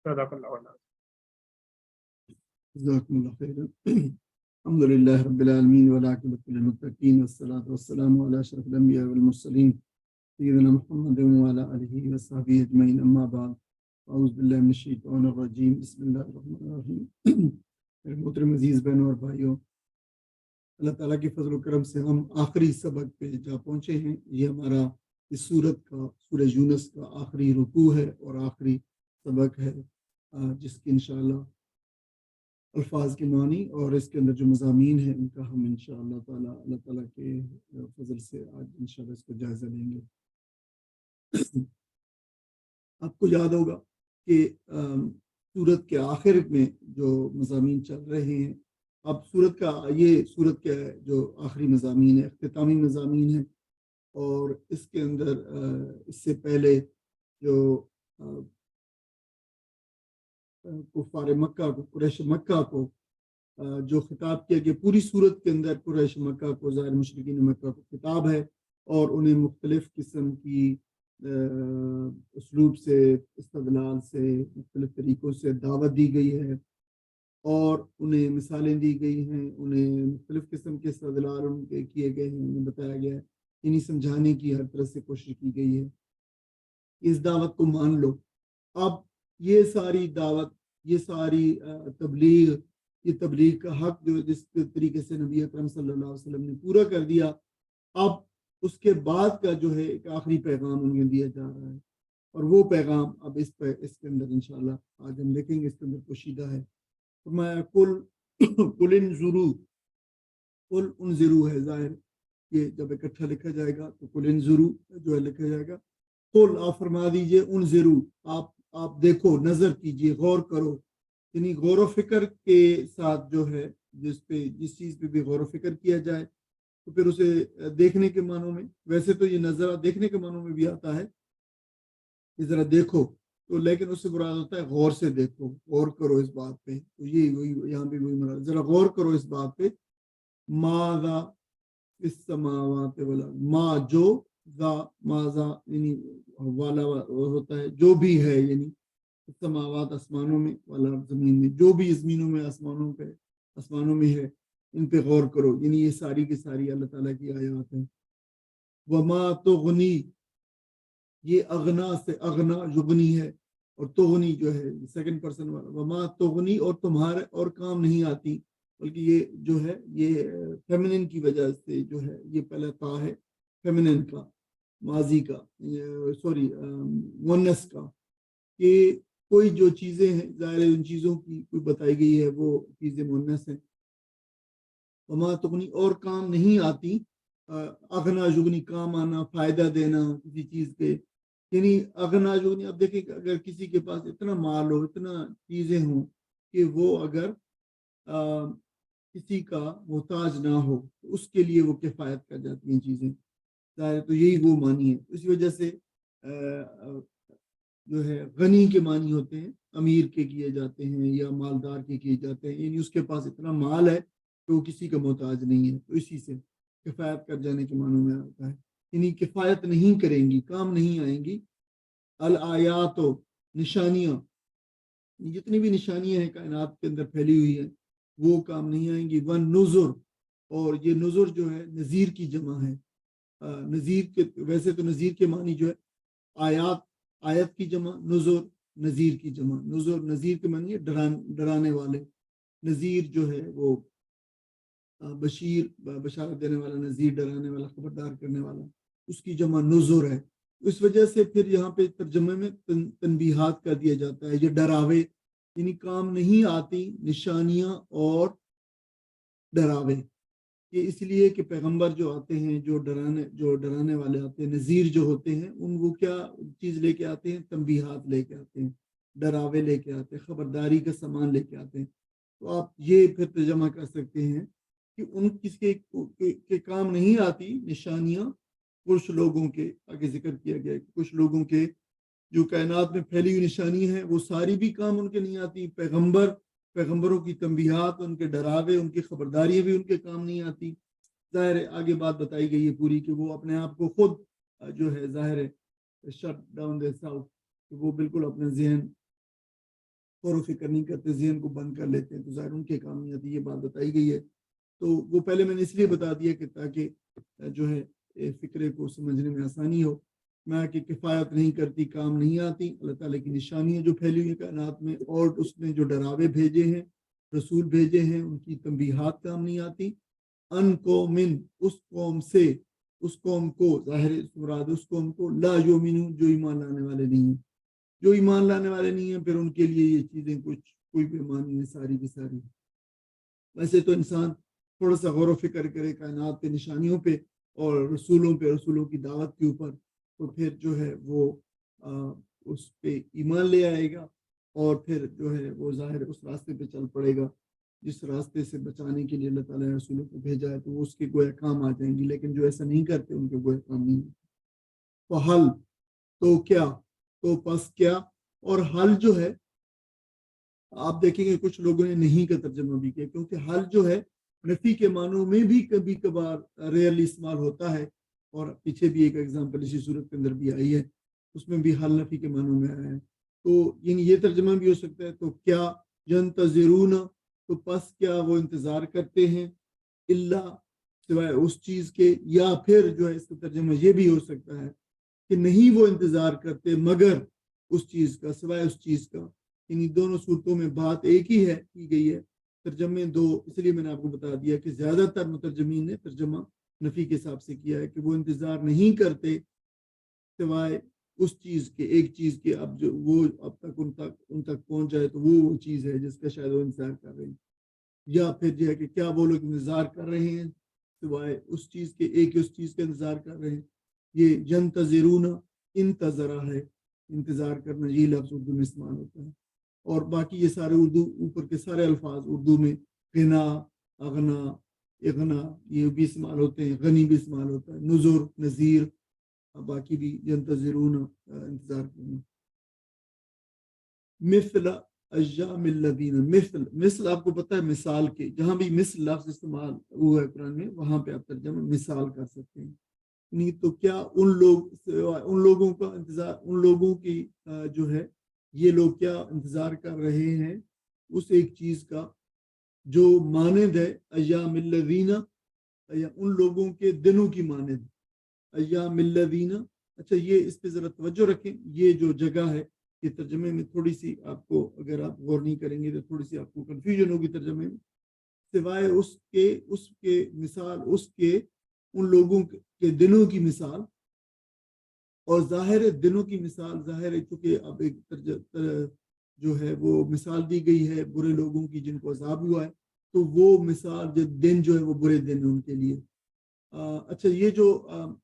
صدق اللہ علیہ. جزاکم اللہ خیر. الحمد للہ رب العالمین والعاقبۃ للمتقین والصلاۃ والسلام علی اشرف الانبیاء والمرسلین سیدنا محمد وعلی آلہ وصحبہ اجمعین. اما بعد اعوذ باللہ من الشیطان الرجیم. بسم اللہ الرحمن الرحیم. میرے محترم عزیز بہنوں اور بھائیوں، اللہ تعالیٰ کے فضل و کرم سے ہم آخری سبق پہ جا پہنچے ہیں. یہ ہمارا اس سورت کا، سورہ یونس کا آخری رکوع ہے اور آخری سبق ہے، جس کی انشاءاللہ الفاظ کے معنی اور اس کے اندر جو مضامین ہیں ان کا ہم انشاءاللہ تعالیٰ اللہ تعالیٰ کے فضل سے آج انشاءاللہ اس کو جائزہ لیں گے. آپ کو یاد ہوگا کہ سورت کے آخر میں جو مضامین چل رہے ہیں، اب سورت کے جو آخری مضامین ہیں اختتامی مضامین ہیں، اور اس کے اندر اس سے پہلے جو کفار مکہ کو، قریش مکہ کو جو خطاب کیا کہ پوری صورت کے اندر قریش مکہ کو، ظاہر مشرکین مکہ کو خطاب ہے، اور انہیں مختلف قسم کی اسلوب سے، استدلال سے، مختلف طریقوں سے دعوت دی گئی ہے، اور انہیں مثالیں دی گئی ہیں، انہیں مختلف قسم کے استدلال ان کے کیے گئے ہیں، انہیں بتایا گیا ہے، انہیں سمجھانے کی ہر طرح سے کوشش کی گئی ہے اس دعوت کو مان لو. اب یہ ساری دعوت، یہ ساری تبلیغ، یہ تبلیغ کا حق جو جس طریقے سے نبی اکرم صلی اللہ علیہ وسلم نے پورا کر دیا، اب اس کے بعد کا جو ہے ایک آخری پیغام انہیں دیا جا رہا ہے، اور وہ پیغام اب اس کے اندر انشاءاللہ آج ہم دیکھیں گے. اس کے اندر پوشیدہ ہے. فرمایا کل انذرو ہے. ظاہر یہ جب اکٹھا لکھا جائے گا تو کل انذرو جو ہے لکھا جائے گا. قل آپ فرما دیجئے، انذرو آپ دیکھو، نظر کیجئے، غور کرو، یعنی غور و فکر کے ساتھ جو ہے جس چیز پہ بھی غور و فکر کیا جائے تو پھر اسے دیکھنے کے معنوں میں، ویسے تو یہ نظر دیکھنے کے معنوں میں بھی آتا ہے کہ ذرا دیکھو، تو لیکن اس سے مراد ہوتا ہے غور سے دیکھو، غور کرو اس بات پہ. تو یہ وہی یہاں بھی وہی مراد، ذرا غور کرو اس بات پہ. ماذا فی السماوات والارض، ما جو، ذا ماذا یعنی والا ہوتا ہے جو بھی ہے، یعنی سماوات آسمانوں میں، والا زمین میں، جو بھی زمینوں میں، آسمانوں میں ہے، ان پہ غور کرو. یعنی یہ ساری کی ساری اللہ تعالیٰ کی آیات ہیں. وما تغنی، یہ اغنا سے اغنا یغنی ہے، اور تغنی جو ہے سیکنڈ پرسن والا. وما تغنی، اور تمہارے اور کام نہیں آتی، بلکہ یہ جو ہے یہ فیمنن کی وجہ سے جو ہے یہ پہلا تا ہے فیمنن کا، ماضی کا، سوری مونس کا، کہ کوئی جو چیزیں ہیں ظاہر ان چیزوں کی کوئی بتائی گئی ہے وہ چیزیں مونس ہیں. وما تغنی، اور کام نہیں آتی، اغنا یغنی کام آنا، فائدہ دینا کسی چیز پہ، یعنی اغنا یغنی. اب دیکھیں کہ اگر کسی کے پاس اتنا مال ہو، اتنا چیزیں ہوں کہ وہ اگر کسی کا محتاج نہ ہو تو اس کے لیے وہ کفایت کر جاتی ہیں چیزیں. ظاہر تو یہی وہ معنی ہے. اسی وجہ سے جو ہے غنی کے معنی ہوتے ہیں، امیر کے کیے جاتے ہیں یا مالدار کے کیے جاتے ہیں، یعنی اس کے پاس اتنا مال ہے کہ وہ کسی کا محتاج نہیں ہے. تو اسی سے کفایت کر جانے کے معنوں میں آتا ہے، یعنی کفایت نہیں کریں گی، کام نہیں آئیں گی. الآیات، نشانیاں، جتنی بھی نشانیاں ہیں کائنات کے اندر پھیلی ہوئی ہیں وہ کام نہیں آئیں گی. والنذر، اور یہ نذر جو ہے نذیر کی جمع ہے. نذیر کے ویسے تو نذیر کے معنی جو ہے آیت کی جمع، نذر نذیر کی جمع. نذیر کے معنی ہے ڈرانے والے. نذیر جو ہے وہ بشارت دینے والا، نذیر ڈرانے والا، خبردار کرنے والا، اس کی جمع نذر ہے. اس وجہ سے پھر یہاں پہ ترجمے میں تنبیہات کر دیا جاتا ہے، یہ ڈراوے، یعنی کام نہیں آتی نشانیاں اور ڈراوے. یہ اس لیے کہ پیغمبر جو آتے ہیں، جو ڈرانے والے آتے ہیں، نذیر جو ہوتے ہیں، وہ کیا چیز لے کے آتے ہیں؟ تنبیہات لے کے آتے ہیں، ڈراوے لے کے آتے ہیں، خبرداری کا سامان لے کے آتے ہیں. تو آپ یہ پھر ترجمہ کر سکتے ہیں کہ ان کس کے کام نہیں آتی نشانیاں. کچھ لوگوں کے آگے ذکر کیا گیا کہ کچھ لوگوں کے جو کائنات میں پھیلی ہوئی نشانی ہیں وہ ساری بھی کام ان کے نہیں آتی. پیغمبروں کی تنبیہات، ان کے ڈراوے، ان کی خبرداریاں بھی ان کے کام نہیں آتی. ظاہر ہے آگے بات بتائی گئی ہے پوری کہ وہ اپنے آپ کو خود جو ہے ظاہر ہے شٹ ڈاؤن دے سیلف، کہ وہ بالکل اپنے ذہن غور و فکر نہیں کرتے, ذہن کو بند کر لیتے ہیں, تو ظاہر ان کے کام نہیں آتی. یہ بات بتائی گئی ہے. تو وہ پہلے میں نے اس لیے بتا دیا کہ تاکہ جو ہے فکرے کو سمجھنے میں آسانی ہو. میں کہ کفایت نہیں کرتی, کام نہیں آتی. اللہ تعالیٰ کی نشانیاں جو پھیلی ہوئی کائنات میں, اور اس نے جو ڈراوے بھیجے ہیں, رسول بھیجے ہیں, ان کی تنبیہات کام نہیں آتی. ان قومن, اس قوم سے, اس قوم کو, ظاہر مراد اس قوم کو, لا یؤمنون, جو ایمان لانے والے نہیں ہیں. جو ایمان لانے والے نہیں ہیں, پھر ان کے لیے یہ چیزیں کوئی بیمانی ہے ساری کی ساری. ویسے تو انسان تھوڑا سا غور و فکر کرے کائنات کے نشانیوں پہ اور رسولوں پہ, رسولوں کی دعوت کے اوپر, تو پھر جو ہے وہ اس پہ ایمان لے آئے گا, اور پھر جو ہے وہ ظاہر اس راستے پہ چل پڑے گا جس راستے سے بچانے کے لیے اللہ تعالیٰ نے رسولوں کو بھیجا ہے. تو وہ اس کے گویا کام آ جائیں گی. لیکن جو ایسا نہیں کرتے ان کے گویا کام نہیں. تو حل, تو کیا, تو پس کیا. اور حل جو ہے آپ دیکھیں گے کچھ لوگوں نے نہیں کا ترجمہ بھی کیا, کیونکہ حل جو ہے نفی کے معنوں میں بھی کبھی کبھار ریئرلی استعمال ہوتا ہے. اور پیچھے بھی ایک ایگزامپل اسی صورت کے اندر بھی آئی ہے, اس میں بھی حل نفی کے معنوں میں آیا ہے. تو یعنی یہ ترجمہ بھی ہو سکتا ہے. تو کیا ینتظرون, تو پس کیا وہ انتظار کرتے ہیں, اللہ, سوائے اس چیز کے. یا پھر جو ہے اس کا ترجمہ یہ بھی ہو سکتا ہے کہ نہیں وہ انتظار کرتے مگر اس چیز کا, سوائے اس چیز کا. یعنی دونوں صورتوں میں بات ایک ہی ہے, کی گئی ہے, ترجمے دو. اس لیے میں نے آپ کو بتا دیا کہ زیادہ تر مترجمین نے ترجمہ نفی کے حساب سے کیا ہے کہ وہ انتظار نہیں کرتے سوائے اس چیز کے, ایک چیز کے. اب جو وہ اب تک ان تک پہنچ جائے تو وہ چیز ہے جس کا شاید وہ انتظار کر رہے ہیں. یا پھر جو ہے کہ کیا وہ لوگ انتظار کر رہے ہیں سوائے اس چیز کے, ایک اس چیز کا انتظار کر رہے ہیں. یہ ینتظرون انتظرہ ہے, انتظار کرنا, یہ لفظ اردو میں استعمال ہوتا ہے. اور باقی یہ سارے اردو اوپر کے سارے الفاظ اردو میں غنا, اغنا, اغنا, یہ بھی استعمال ہوتے ہیں. غنی بھی استعمال ہوتا ہے, نذر, نذیر, باقی بھی ینتظرون, انتظار کرنا. مثل ایام الذین, مثل آپ کو پتہ ہے مثال کے, جہاں بھی مثل لفظ استعمال ہوا ہے قرآن میں وہاں پہ آپ ترجمہ مثال کر سکتے ہیں. نہیں تو کیا ان لوگوں کا انتظار, ان لوگوں کی جو ہے یہ لوگ کیا انتظار کر رہے ہیں اس ایک چیز کا جو مانند ہے ایام الذین, ان لوگوں کے دنوں کی مانند ایام الذین. اچھا یہ اس پہ ذرا توجہ رکھیں, یہ جو جگہ ہے یہ ترجمے میں تھوڑی سی آپ کو, اگر آپ غور نہیں کریں گے تو تھوڑی سی آپ کو کنفیوژن ہوگی ترجمے میں. سوائے اس کے مثال, اس کے ان لوگوں کے دنوں کی مثال, اور ظاہر دنوں کی مثال ظاہر ہے چونکہ اب ایک جو ہے وہ مثال دی گئی ہے برے لوگوں کی جن کو عذاب ہوا ہے, تو وہ مثال جو دن جو ہے وہ برے دن ہے ان کے لیے. اچھا یہ جو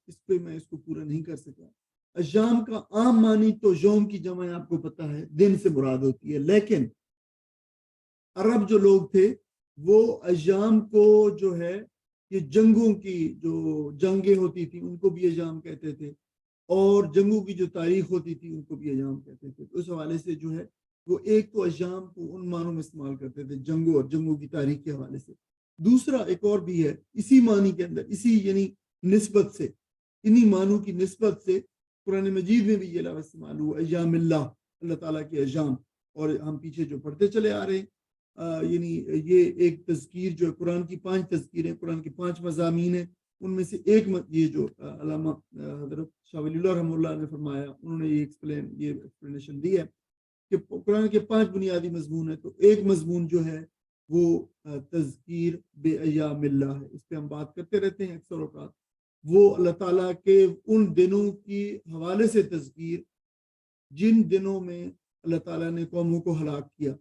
اس پہ میں اس کو پورا نہیں کر سکا. ایام کا عام معنی تو یوم کی جمع آپ کو پتہ ہے دن سے مراد ہوتی ہے, لیکن عرب جو لوگ تھے وہ ایام کو جو ہے یہ جنگوں کی جو جنگیں ہوتی تھیں ان کو بھی ایام کہتے تھے, اور جنگوں کی جو تاریخ ہوتی تھی ان کو بھی ایام کہتے تھے. تو اس حوالے سے جو ہے وہ ایک تو ایام کو ان معنوں میں استعمال کرتے تھے جنگوں اور جنگوں کی تاریخ کے حوالے سے. دوسرا ایک اور بھی ہے اسی معنی کے اندر, اسی یعنی نسبت سے, انہی معنوں کی نسبت سے قرآن مجید میں بھی یہ لفظ استعمال ہوا ایام اللہ, اللہ تعالیٰ کے ایام. اور ہم پیچھے جو پڑھتے چلے آ رہے ہیں یعنی یہ ایک تذکیر جو ہے قرآن کی 5 تذکیریں, قرآن کی 5 مضامین ہیں, ان میں سے ایک یہ جو علامہ حضرت شاہ ولی اللہ رحمہ اللہ نے فرمایا, انہوں نے یہ ایکسپلینیشن دی ہے کہ قرآن کے 5 بنیادی مضمون ہیں. تو ایک مضمون جو ہے وہ تذکیر بے ایام اللہ ہے, اس پہ ہم بات کرتے رہتے ہیں اکثر اوقات. وہ اللہ تعالیٰ کے ان دنوں کی حوالے سے تذکیر جن دنوں میں اللہ تعالیٰ نے قوموں کو ہلاک کیا,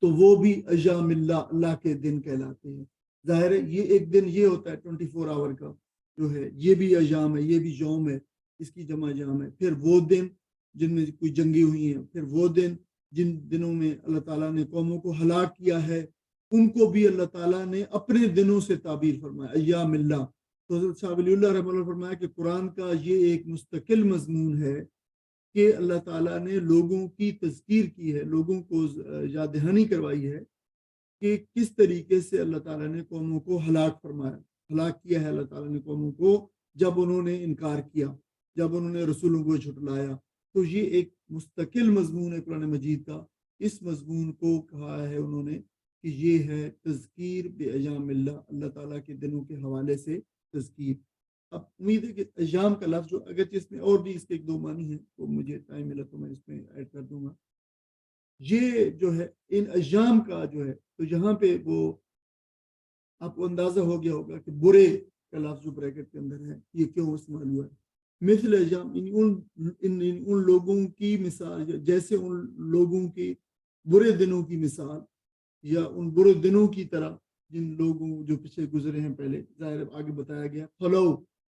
تو وہ بھی ایام اللہ, اللہ کے دن کہلاتے ہیں. ظاہر ہے یہ ایک دن یہ ہوتا ہے 24 آور کا جو ہے, یہ بھی ایام ہے, یہ بھی یوم ہے, اس کی جمع ایام ہے. پھر وہ دن جن میں کوئی جنگیں ہوئی ہیں, پھر وہ دن جن دنوں میں اللہ تعالیٰ نے قوموں کو ہلاک کیا ہے, ان کو بھی اللہ تعالیٰ نے اپنے دنوں سے تعبیر فرمایا ایام اللہ. تو حضرت شاہ ولی اللہ رحمہ اللہ فرمایا کہ قرآن کا یہ ایک مستقل مضمون ہے کہ اللہ تعالیٰ نے لوگوں کی تذکیر کی ہے, لوگوں کو یاد دہانی کروائی ہے کہ کس طریقے سے اللہ تعالیٰ نے قوموں کو ہلاک فرمایا, ہلاک کیا ہے اللہ تعالیٰ نے قوموں کو جب انہوں نے انکار کیا, جب انہوں نے رسولوں کو جھٹلایا. تو یہ ایک مستقل مضمون ہے قرآن مجید کا اس مضمون کو کہا ہے انہوں نے کہ یہ ہے تذکیر بایام اللہ، اللہ تعالیٰ کے دنوں کے حوالے سے تذکیر۔ اب امید ہے کہ ایام کا لفظ جو اگرچہ اس میں اور بھی اس کے ایک دو معنی ہیں، تو مجھے ٹائم ملا تو میں اس میں ایڈ کر دوں گا۔ یہ جو ہے ان ایام کا جو ہے، تو یہاں پہ وہ آپ کو اندازہ ہو گیا ہوگا کہ برے کا لفظ جو بریکٹ کے اندر ہے یہ کیوں استعمال ہوا ہے۔ مثل ایام ان لوگوں کی مثال، جیسے ان لوگوں کی برے دنوں کی مثال، یا ان برے دنوں کی طرح جن لوگوں جو پیچھے گزرے ہیں پہلے، ظاہر آگے بتایا گیا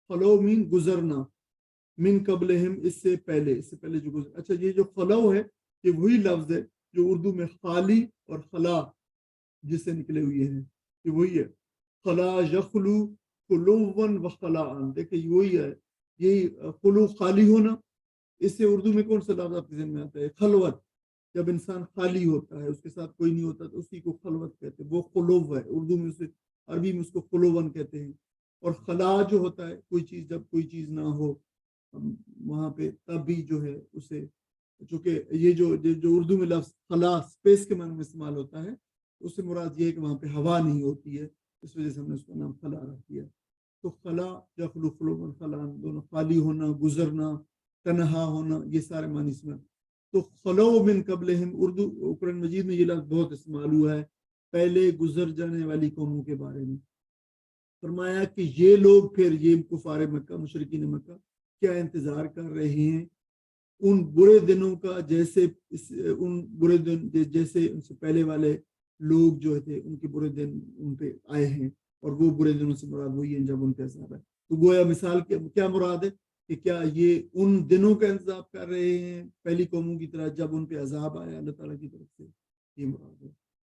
خلو مین گزرنا، من قبلہم اس سے پہلے جو گزر۔ اچھا یہ جو خلو ہے یہ وہی لفظ ہے جو اردو میں خالی اور خلا جس سے نکلے ہوئے ہیں، یہ وہی ہے خلا یخلو خلوون و خلاءن، دیکھیں وہی ہے، یہی خلو خالی ہونا۔ اس سے اردو میں کون سا لفظ آپ کے ذہن میں آتا ہے؟ خلوت، جب انسان خالی ہوتا ہے اس کے ساتھ کوئی نہیں ہوتا تو اسی کو خلوت کہتے ہیں، وہ خلو ہے اردو میں، اسے عربی میں اس کو خلوون کہتے ہیں۔ اور خلا جو ہوتا ہے کوئی چیز، جب کوئی چیز نہ ہو وہاں پہ، تب بھی جو ہے اسے، چونکہ یہ جو اردو میں لفظ خلا اسپیس کے معنی میں استعمال ہوتا ہے، اس سے مراد یہ ہے کہ وہاں پہ ہوا نہیں ہوتی ہے، اس وجہ سے ہم نے اس کا نام خلا رکھ دیا۔ تو خلا یخلو خلوون خلان، دونوں خالی ہونا، گزرنا، تنہا ہونا، یہ سارے معنی اس میں۔ تو خلو من قبلہم، اردو قرآن مجید میں یہ لفظ بہت استعمال ہوا ہے پہلے گزر جانے والی قوموں کے بارے میں۔ فرمایا کہ یہ لوگ پھر، یہ کفار مکہ، مشرکین مکہ کیا انتظار کر رہے ہیں ان برے دنوں کا، جیسے ان برے دن جیسے ان سے پہلے والے لوگ جو تھے ان کے برے دن ان پہ آئے ہیں، اور وہ برے دنوں سے مراد وہی ہیں جب ان پہ عذاب ہے۔ تو گویا مثال کیا مراد ہے کہ کیا یہ ان دنوں کا انتظار کر رہے ہیں پہلی قوموں کی طرح جب ان پہ عذاب آیا اللہ تعالیٰ کی طرف سے، یہ مراد ہے۔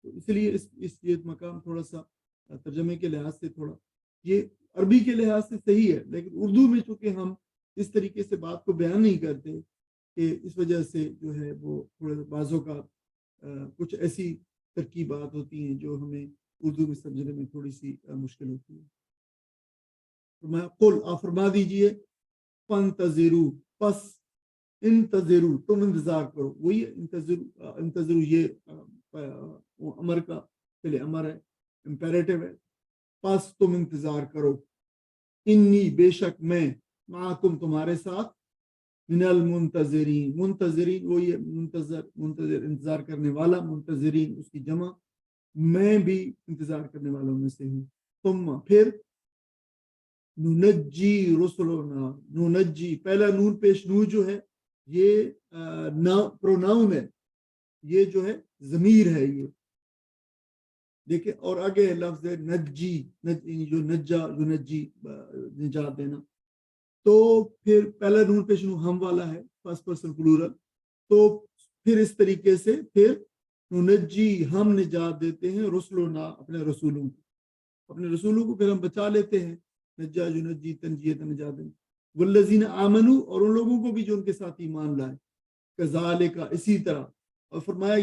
تو اس لیے یہ مقام تھوڑا سا ترجمے کے لحاظ سے تھوڑا، یہ عربی کے لحاظ سے صحیح ہے، لیکن اردو میں چونکہ ہم اس طریقے سے بات کو بیان نہیں کرتے کہ اس وجہ سے جو ہے وہ تھوڑے بعضوں کا کچھ ایسی ترکیبات ہوتی ہیں جو ہمیں اردو میں سمجھنے میں تھوڑی سی مشکل ہوتی ہے۔ قل، آپ فرما دیجئے، فانتظروا، پس انتظروا، تم انتظار کرو، وہی انتظروا یہ امر کا پہلے امر ہے، امپیریٹو ہے، پس تم انتظار کرو، انی بے شک میں، معکم تمہارے ساتھ، من المنتظرین، منتظرین وہی ہے، منتظر انتظار کرنے والا، منتظرین اس کی جمع، میں بھی انتظار کرنے والوں میں سے ہوں۔ ثم پھر، ننجی رسلنا، ننجی پہلا نون پیش نو جو ہے یہ پروناؤن ہے، یہ جو ہے ضمیر ہے، یہ دیکھیں، اور آگے لفظ ہے نجی، جو نجا، جو نجی نجات دینا، تو پھر پہلا نون پیش نو ہم والا ہے، فرسٹ پرسن پلورل، تو پھر اس طریقے سے پھر ننجی، ہم نجات دیتے ہیں، رسلنا اپنے رسولوں کو پھر ہم بچا لیتے ہیں، نجا ینجی تنجیت نجات، والذین آمنوا، اور ان لوگوں کو بھی جو ان کے ساتھ ایمان لائے، کذالک اسی طرح، اور فرمایا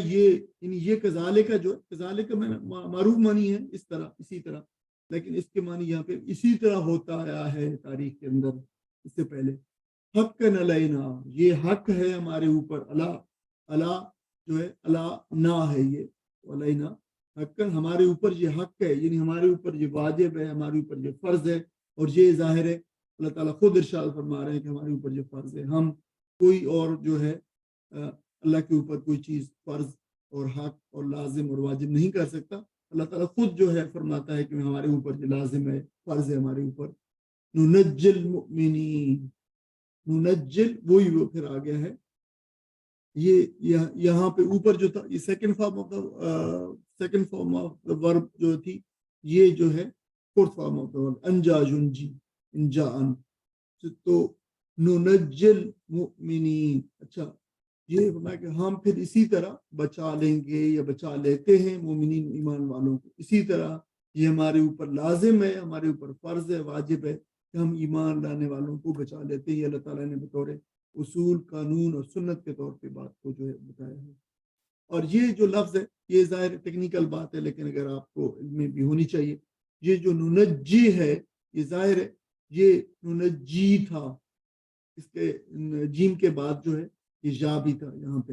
یہ کذالک جو کذالک میں معروف معنی ہے اس طرح، اسی طرح، لیکن اس کے معنی یہاں پہ اسی طرح ہوتا آیا ہے تاریخ کے اندر اس سے پہلے۔ حق علینا، یہ حق ہے ہمارے اوپر، اللہ جو ہے اللہ نا ہے یہ، علینا حق، ہمارے اوپر یہ حق ہے، یعنی ہمارے اوپر یہ واجب ہے، ہمارے اوپر یہ فرض ہے، اور یہ ظاہر ہے اللہ تعالیٰ خود ارشاد فرما رہے ہیں کہ ہمارے اوپر یہ فرض ہے، ہم کوئی اور جو ہے اللہ کے اوپر کوئی چیز فرض اور حق اور لازم اور واجب نہیں کر سکتا، اللہ تعالیٰ خود جو ہے فرماتا ہے کہ ہمارے اوپر یہ لازم ہے، فرض ہے ہمارے اوپر۔ ننجل المؤمنین، ننجل وہی وہ پھر آ گیا ہے، یہ یہاں پہ اوپر جو تھا یہ سیکنڈ فارم آف دا ورب جو تھی، یہ جو ہے فورتھ فارم آف دا ورب، انجا ینجی، انجا ان، تو ننجل مؤمنین، اچھا یہ فرمایا کہ ہم پھر اسی طرح بچا لیں گے یا بچا لیتے ہیں مومنین ایمان والوں کو، اسی طرح یہ ہمارے اوپر لازم ہے، ہمارے اوپر فرض ہے، واجب ہے کہ ہم ایمان لانے والوں کو بچا لیتے ہیں۔ اللہ تعالیٰ نے بطور اصول، قانون اور سنت کے طور پہ بات کو جو ہے بتایا ہے۔ اور یہ جو لفظ ہے یہ ظاہر ٹیکنیکل بات ہے، لیکن اگر آپ کو علم میں بھی ہونی چاہیے، یہ جو ننجی ہے یہ ظاہر ہے یہ ننجی تھا، اس کے جیم کے بعد جو ہے یہ جا بھی تھا یہاں پہ،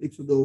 102।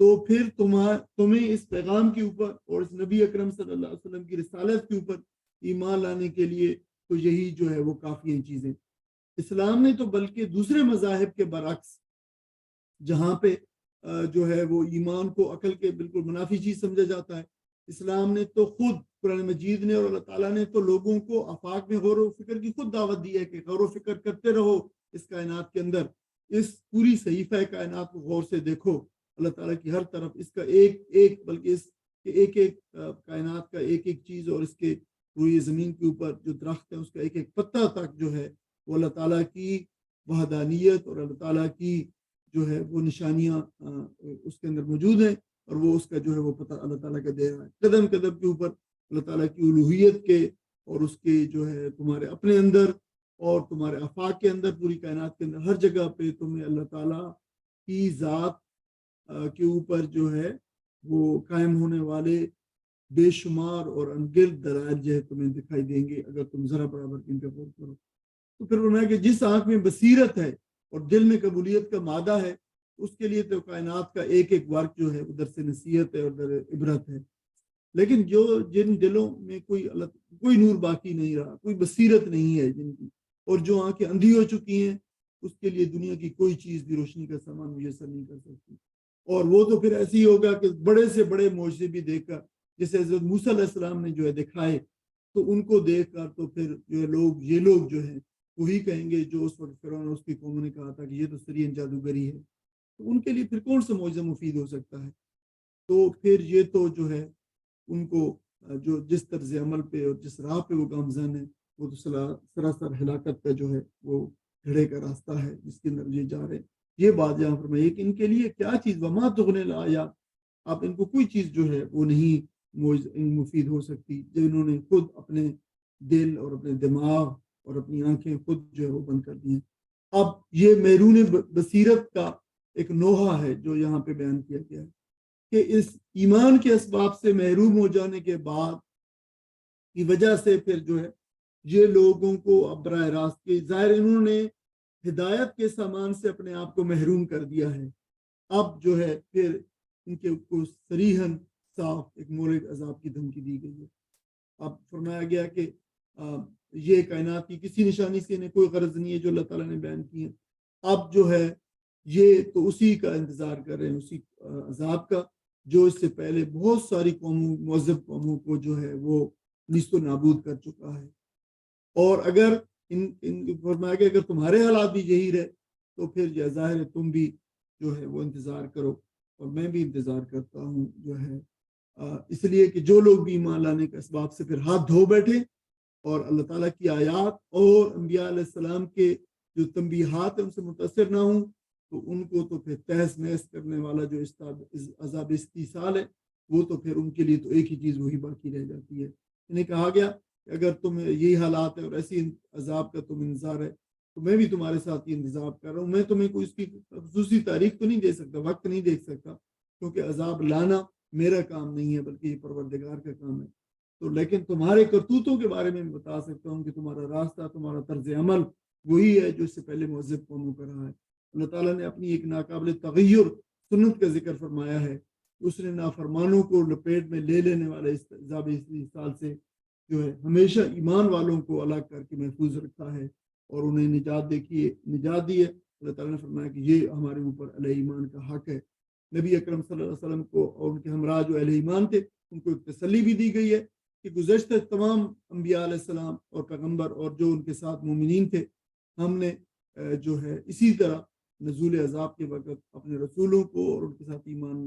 تو پھر تمہیں اس پیغام کے اوپر اور اس نبی اکرم صلی اللہ علیہ وسلم کی رسالت کے اوپر ایمان لانے کے لیے تو یہی جو ہے وہ کافی ہیں چیزیں۔ اسلام نے تو بلکہ دوسرے مذاہب کے برعکس، جہاں پہ جو ہے وہ ایمان کو عقل کے بالکل منافی چیز سمجھا جاتا ہے، اسلام نے تو خود، قرآن مجید نے اور اللہ تعالیٰ نے تو لوگوں کو آفاق میں غور و فکر کی خود دعوت دی ہے کہ غور و فکر کرتے رہو اس کائنات کے اندر، اس پوری صحیفہ کائنات کو غور سے دیکھو، اللہ تعالیٰ کی ہر طرف اس کا ایک بلکہ اس کے ایک کائنات کا ایک چیز، اور اس کے پوری زمین کے اوپر جو درخت ہے اس کا ایک پتا تک جو ہے وہ اللہ تعالیٰ کی وحدانیت اور اللہ تعالیٰ کی جو ہے وہ نشانیاں اس کے اندر موجود ہیں، اور وہ اس کا جو ہے وہ پتہ اللہ تعالیٰ کا دے رہا ہے۔ قدم قدم کے اوپر اللہ تعالیٰ کی الوہیت کے اور اس کے جو ہے تمہارے اپنے اندر اور تمہارے آفاق کے اندر، پوری کائنات کے اندر ہر جگہ پہ تمہیں اللہ تعالیٰ کی ذات کے اوپر جو ہے وہ قائم ہونے والے بے شمار اور انگرد دلائل جو ہے تمہیں دکھائی دیں گے اگر تم ذرا برابر ان پہ غور کرو۔ تو پھر فرمایا کہ جس آنکھ میں بصیرت ہے اور دل میں قبولیت کا مادہ ہے، اس کے لیے تو کائنات کا ایک ورق جو ہے ادھر سے نصیحت ہے اور ادھر عبرت ہے۔ لیکن جن دلوں میں کوئی نور باقی نہیں رہا، کوئی بصیرت نہیں ہے جن کی، اور جو آنکھیں اندھی ہو چکی ہیں، اس کے لیے دنیا کی کوئی چیز بھی روشنی کا سامان میسر نہیں کر سکتی۔ اور وہ تو پھر ایسے ہی ہوگا کہ بڑے سے بڑے معجزے بھی دیکھ کر، جیسے حضرت موسیٰ علیہ السلام نے جو ہے دکھائے، تو ان کو دیکھ کر تو پھر جو ہے یہ لوگ جو ہیں وہی کہیں گے جو اس وقت فرعون اور اس کی قوم نے کہا تھا کہ یہ تو سرین جادوگری ہے۔ تو ان کے لیے پھر کون سا معجزہ مفید ہو سکتا ہے؟ تو پھر یہ تو جو ہے ان کو جو جس طرز عمل پہ اور جس راہ پہ وہ گامزن ہے، وہ تو سراسر ہلاکت کا جو ہے وہ گھڑے کا راستہ ہے جس کے اندر یہ جا رہے ہیں۔ یہ بات یہاں پر میں کہ ان کے لیے کیا چیز وما تغنی الآیات، آپ ان کو کوئی چیز جو ہے وہ نہیں مفید ہو سکتی، جو انہوں نے خود اپنے دل اور اپنے دماغ اور اپنی آنکھیں خود جو ہے وہ بند کر دی ہیں۔ اب یہ محرون بصیرت کا ایک نوحہ ہے جو یہاں پہ بیان کیا گیا ہے کہ اس ایمان کے اسباب سے محروم ہو جانے کے بعد کی وجہ سے پھر جو ہے یہ لوگوں کو اب براہ راست کے ظاہر انہوں نے ہدایت کے سامان سے اپنے آپ کو محروم کر دیا ہے، اب جو ہے پھر ان کے کو صریحاً صاف ایک مہلک عذاب کی دھمکی دی گئی ہے۔ اب فرمایا گیا کہ یہ کائنات کی کسی نشانی سے انہیں کوئی غرض نہیں ہے جو اللہ تعالیٰ نے بیان کی ہے، اب جو ہے یہ تو اسی کا انتظار کر رہے ہیں، اسی عذاب کا جو اس سے پہلے بہت ساری قوموں، مہذب قوموں کو جو ہے وہ نیست و نابود کر چکا ہے۔ اور اگر فرمایا کہ اگر تمہارے حالات بھی یہی رہے تو پھر یہ ظاہر ہے تم بھی جو ہے وہ انتظار کرو، اور میں بھی انتظار کرتا ہوں جو ہے اس لیے کہ جو لوگ بھی ایمان لانے کے اسباب سے پھر ہاتھ دھو بیٹھے اور اللہ تعالیٰ کی آیات اور انبیاء علیہ السلام کے جو تنبیہات ہیں ان سے متاثر نہ ہوں، تو ان کو تو پھر تہس نہس کرنے والا جو عذاب استیصال ہے، وہ تو پھر ان کے لیے تو ایک ہی چیز وہی باقی رہ جاتی ہے۔ انہیں کہا گیا کہ اگر تم یہی حالات ہے اور ایسی عذاب کا تم انتظار ہے تو میں بھی تمہارے ساتھ یہ انتظار کر رہا ہوں۔ میں تمہیں کوئی اس کی خصوصی تاریخ تو نہیں دے سکتا، وقت نہیں دیکھ سکتا، کیونکہ عذاب لانا میرا کام نہیں ہے بلکہ یہ پروردگار کا کام ہے۔ تو لیکن تمہارے کرتوتوں کے بارے میں بتا سکتا ہوں کہ تمہارا راستہ، تمہارا طرز عمل وہی ہے جو اس سے پہلے مہذب قوموں کا رہا ہے۔ اللہ تعالیٰ نے اپنی ایک ناقابل تغیر سنت کا ذکر فرمایا ہے، اس نے نافرمانوں کو لپیٹ میں لے لینے والے اس عذاب استیصال سے جو ہے ہمیشہ ایمان والوں کو الگ کر کے محفوظ رکھا ہے اور انہیں نجات دی ہے۔ اللہ تعالیٰ نے فرمایا کہ یہ ہمارے اوپر اہل ایمان کا حق ہے۔ نبی اکرم صلی اللہ علیہ وسلم کو اور ان کے ہمراہ جو اہل ایمان تھے ان کو ایک تسلی بھی دی گئی ہے کہ گزشتہ تمام انبیاء علیہ السلام اور پیغمبر اور جو ان کے ساتھ مومنین تھے، ہم نے جو ہے اسی طرح نزول عذاب کے وقت اپنے رسولوں کو اور ان کے ساتھ ایمان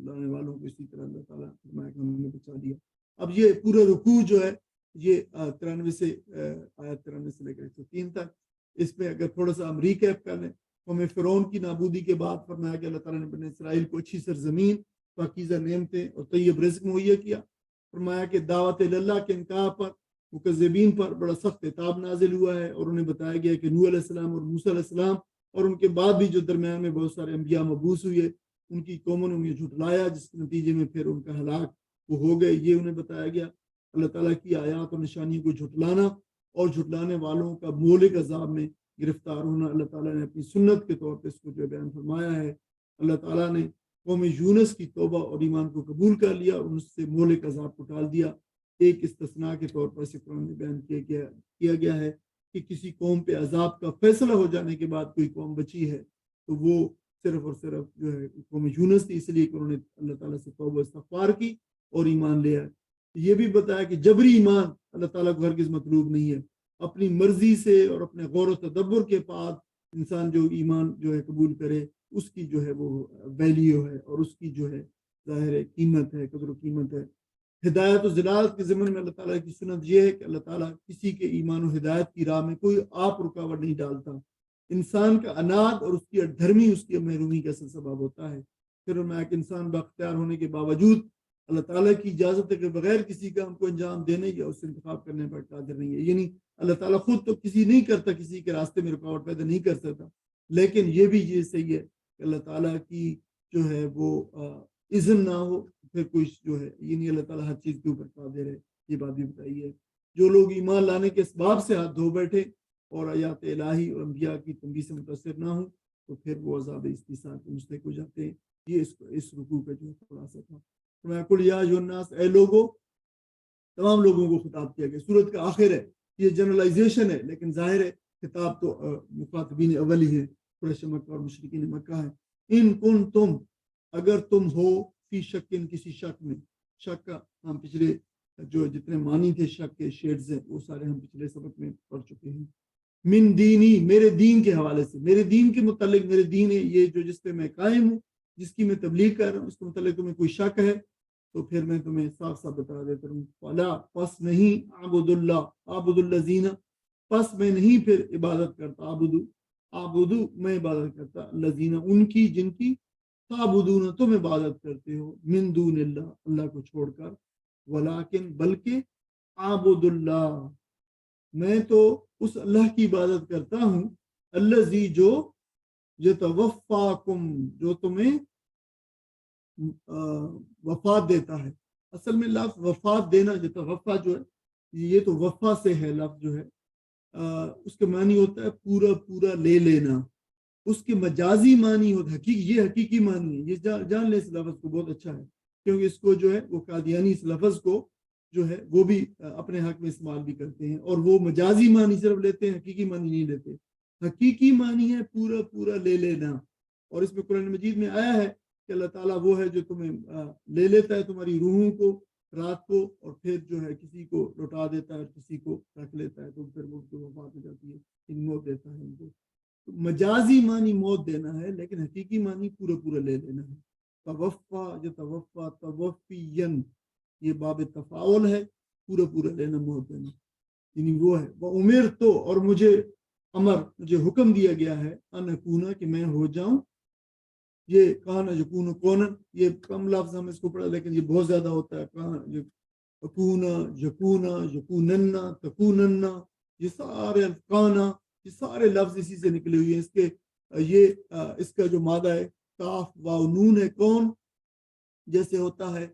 لانے والوں کو اسی طرح اللہ تعالیٰ فرمایا کہ ہم نے بچا دیا۔ اب یہ پورا رکوع جو ہے یہ 93 سے آیت 93 سے لے کر 103 تک، اس میں اگر تھوڑا سا ہم ریکیپ کر لیں تو ہمیں فرعون کی نابودی کے بعد فرمایا کہ اللہ تعالیٰ نے بنی اسرائیل کو اچھی سرزمین، پاکیزہ نعمتیں اور طیب رزق مہیا کیا۔ فرمایا کہ دعوت اللہ کے انکار پر، مکذبین پر بڑا سخت عذاب نازل ہوا ہے، اور انہیں بتایا گیا کہ نوح علیہ السلام اور موسیٰ علیہ السلام اور ان کے بعد بھی جو درمیان میں بہت سارے انبیاء مبعوث ہوئے، ان کی قوموں نے انہیں جھٹلایا، جس کے نتیجے میں پھر ان کا ہلاک وہ ہو گئے۔ یہ انہیں بتایا گیا۔ اللہ تعالیٰ کی آیات اور نشانیوں کو جھٹلانا اور جھٹلانے والوں کا مہلک عذاب میں گرفتار ہونا اللہ تعالیٰ نے اپنی سنت کے طور پہ اس کو جو بیان فرمایا ہے۔ اللہ تعالیٰ نے قوم یونس کی توبہ اور ایمان کو قبول کر لیا اور ان سے مہلک عذاب کو ٹال دیا۔ ایک استثناء کے طور پر سے قرآن میں بیان کیا گیا ہے کہ کسی قوم پہ عذاب کا فیصلہ ہو جانے کے بعد کوئی قوم بچی ہے تو وہ صرف اور صرف جو ہے قوم یونس تھی، اس لیے کہ انہوں نے اللہ تعالیٰ سے توبہ استغفار کی اور ایمان لے آئے۔ یہ بھی بتایا کہ جبری ایمان اللہ تعالیٰ کو ہرگز مطلوب نہیں ہے، اپنی مرضی سے اور اپنے غور و تدبر کے بعد انسان جو ایمان جو ہے قبول کرے اس کی جو ہے وہ ویلیو ہے اور اس کی جو ہے ظاہر ہے قیمت ہے، قدر و قیمت ہے۔ ہدایت و ضلالت کے ضمن میں اللہ تعالیٰ کی سنت یہ ہے کہ اللہ تعالیٰ کسی کے ایمان و ہدایت کی راہ میں کوئی آپ رکاوٹ نہیں ڈالتا۔ انسان کا اناد اور اس کی دھرمی اس کی محرومی کا سبب ہوتا ہے۔ پھر میں ایک انسان بااختیار ہونے کے باوجود اللہ تعالیٰ کی اجازت کے بغیر کسی کام کو انجام دینے یا اس سے انتخاب کرنے پر قادر نہیں ہے۔ یعنی اللہ تعالیٰ خود تو کسی نہیں کرتا، کسی کے راستے میں رکاوٹ پیدا نہیں کر سکتا، لیکن یہ بھی یہ صحیح ہے کہ اللہ تعالیٰ کی جو ہے وہ اذن نہ ہو پھر کوئی جو ہے، یعنی اللہ تعالیٰ ہر چیز کے اوپر قادر ہے، یہ بات بھی بتائی ہے۔ جو لوگ ایمان لانے کے اسباب سے ہاتھ دھو بیٹھے اور آیات الہی اور انبیاء کی تنبیہ سے متاثر نہ ہوں تو پھر وہ عذاب استیصال کے مستحق ہو جاتے ہیں۔ یہ اس رکوع کا جو خلاصہ تھا۔ میں کل یا ایھا الناس، اے لوگوں، تمام لوگوں کو خطاب کیا گیا۔ سورت کا آخر ہے، یہ جنرلائزیشن ہے، لیکن ظاہر ہے خطاب تو مخاطبین اول ہی ہے، قریش مکہ اور مشرکین مکہ ہے۔ ان کن تم، اگر تم ہو، فی شکن، کسی شک میں۔ شک کا ہم پچھلے جو جتنے معنی تھے شک کے شیڈز ہیں وہ سارے ہم پچھلے سبق میں پڑھ چکے ہیں۔ من دینی، میرے دین کے حوالے سے، میرے دین کے متعلق، میرے دین ہے یہ جو جس پہ میں قائم ہوں، جس کی میں تبلیغ کر رہا ہوں، اس کے متعلق تمہیں کوئی شک ہے تو پھر میں تمہیں صاف صاف بتا دیتا ہوں۔ فلا، پس نہیں، اعبد اللہ، اعبد الذین، پس میں نہیں پھر عبادت کرتا، اعبد میں عبادت کرتا، الذین ان کی جن کی، تعبدون تم عبادت کرتے ہو، من دون اللہ اللہ کو چھوڑ کر، ولیکن بلکہ، اعبد اللہ میں تو اس اللہ کی عبادت کرتا ہوں، الذی جو یتوفاکم جو تمہیں وفات دیتا ہے۔ اصل میں لفظ وفات دینا، یتوفا جو ہے یہ تو وفا سے ہے، لفظ جو ہے اس کے معنی ہوتا ہے پورا پورا لے لینا، اس کے مجازی معنی ہوتا ہے، یہ حقیقی معنی ہے، یہ جان لیں اس لفظ کو، بہت اچھا ہے، کیونکہ اس کو جو ہے وہ قادیانی اس لفظ کو جو ہے وہ بھی اپنے حق میں استعمال بھی کرتے ہیں، اور وہ مجازی معنی صرف لیتے ہیں، حقیقی معنی نہیں لیتے۔ حقیقی معنی ہے پورا پورا لے لینا، اور اس میں قرآن مجید میں آیا ہے کہ اللہ تعالیٰ وہ ہے جو تمہیں لے لیتا ہے تمہاری روحوں کو رات کو، اور پھر جو ہے کسی کو لوٹا دیتا ہے اور کسی کو رکھ لیتا ہے، تو پھر وہ وفات ہو جاتی ہے، موت دیتا ہے ان کو۔ تو مجازی معنی موت دینا ہے، لیکن حقیقی معنی پورا پورا لے لینا ہے۔ توفا، جو توفا، توفین، یہ باب تفاعل ہے، پورا پورا لینا، موت دینا، یعنی وہ ہے۔ وہ امر تو، اور مجھے حکم دیا گیا ہے، ان اکونا کہ میں ہو جاؤں، یہ کہاں یکون کونن، یہ کم لفظ ہم اس کو پڑھا لیکن یہ بہت زیادہ ہوتا ہے، کہاں اکونا، یکونا، یکوننا، تکوننا، یہ سارے کانا، یہ سارے لفظ اسی سے نکلے ہوئے ہیں۔ اس کے یہ اس کا جو مادہ ہے کاف واو نون ہے، کون جیسے ہوتا ہے،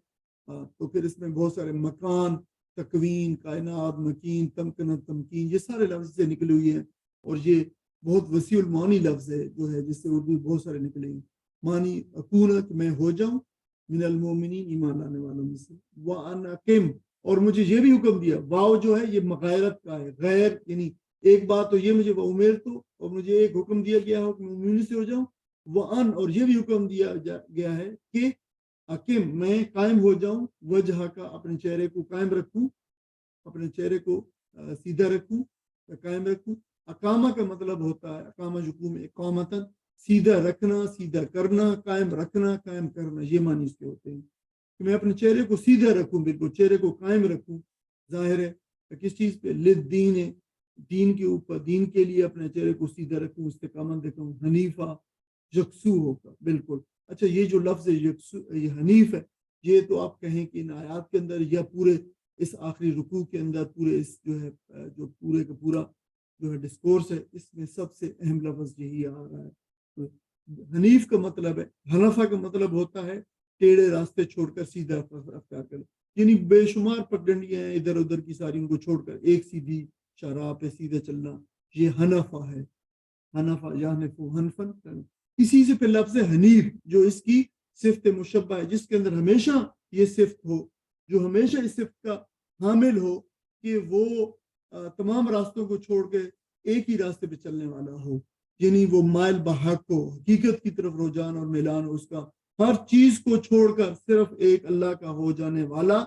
تو پھر اس میں بہت سارے مکان، تکوین، کائنات، مکین، تمکن، تمکین، یہ سارے لفظ سے نکلے ہوئے ہیں، اور یہ بہت وسیع المعانی لفظ ہے جو ہے جس سے اردو بہت سارے نکلے ہیں۔ معنی اکون کہ میں ہو جاؤں، من المومنین ایمان لانے والوں میں سے، وان اقم، اور مجھے یہ بھی حکم دیا، واو جو ہے یہ مغایرت کا ہے، غیر، یعنی ایک بات تو یہ مجھے امیر تو، اور مجھے ایک حکم دیا گیا ہے کہ میں مومن سے ہو جاؤں، وان، اور یہ بھی حکم دیا گیا ہے کہ اقم میں قائم ہو جاؤں، وجہ کا اپنے چہرے کو قائم رکھوں، اپنے چہرے کو سیدھا رکھوں، قائم رکھوں۔ اقامہ کا مطلب ہوتا ہے اقامہ یقوم اقامتاً، سیدھا رکھنا، سیدھا کرنا، قائم رکھنا، قائم کرنا، یہ معنی اس کے ہوتے ہیں کہ میں اپنے چہرے کو سیدھا رکھوں، بالکل چہرے کو قائم رکھوں، ظاہر ہے کس چیز پہ، للدین، دین کے اوپر، دین کے لیے اپنے چہرے کو سیدھا رکھوں، استقامت دکھاؤں، حنیفہ، یکسو ہو کر، بالکل۔ اچھا، یہ جو لفظ ہے یکسو، یہ حنیف ہے، یہ تو آپ کہیں کہ ان آیات کے اندر یا پورے اس آخری رکوع کے اندر، پورے اس جو ہے جو پورے کا پورا جو ہے ڈسکورس ہے، اس میں سب سے اہم لفظ یہی آ رہا ہے۔ حنیف کا مطلب ہے، حنفہ کا مطلب ہوتا ہے ٹیڑھے راستے چھوڑ کر سیدھا رفتار کرے، یعنی بے شمار پگڈنڈیاں ہیں ادھر ادھر کی ساری، ان کو چھوڑ کر ایک سیدھی شاہراہ پہ سیدھا چلنا، یہ حنفہ ہے۔ حنفہ یحنفو حنفن، اسی سے پھر لفظ حنیف جو اس کی صفت مشبہ ہے جس کے اندر ہمیشہ یہ صفت ہو، جو ہمیشہ اس صفت کا حامل ہو کہ وہ تمام راستوں کو چھوڑ کے ایک ہی راستے پہ چلنے والا ہو، یعنی وہ مائل بحق ہو، حقیقت کی طرف رجحان اور میلان ہو اس کا، ہر چیز کو چھوڑ کر صرف ایک اللہ کا ہو جانے والا،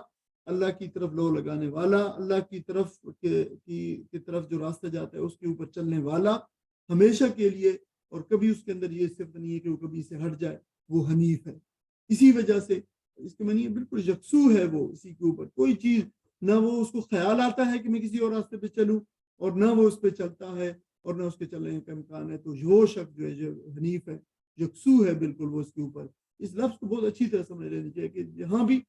اللہ کی طرف لو لگانے والا، اللہ کی طرف جو راستہ جاتا ہے اس کے اوپر چلنے والا ہمیشہ کے لیے، اور کبھی اس کے اندر یہ صفت نہیں ہے کہ وہ کبھی سے ہٹ جائے، وہ حنیف ہے۔ اسی وجہ سے اس کے معنی بالکل یکسو ہے وہ اسی کے اوپر، کوئی چیز نہ وہ اس کو خیال آتا ہے کہ میں کسی اور راستے پہ چلوں، اور نہ وہ اس پہ چلتا ہے، اور نہ اس کے چلنے کا امکان ہے۔ تو وہ شخص جو ہے جو حنیف ہے، یکسو ہے بالکل وہ اس کے اوپر۔ اس لفظ کو بہت اچھی طرح سمجھ لینی چاہیے کہ جہاں بھی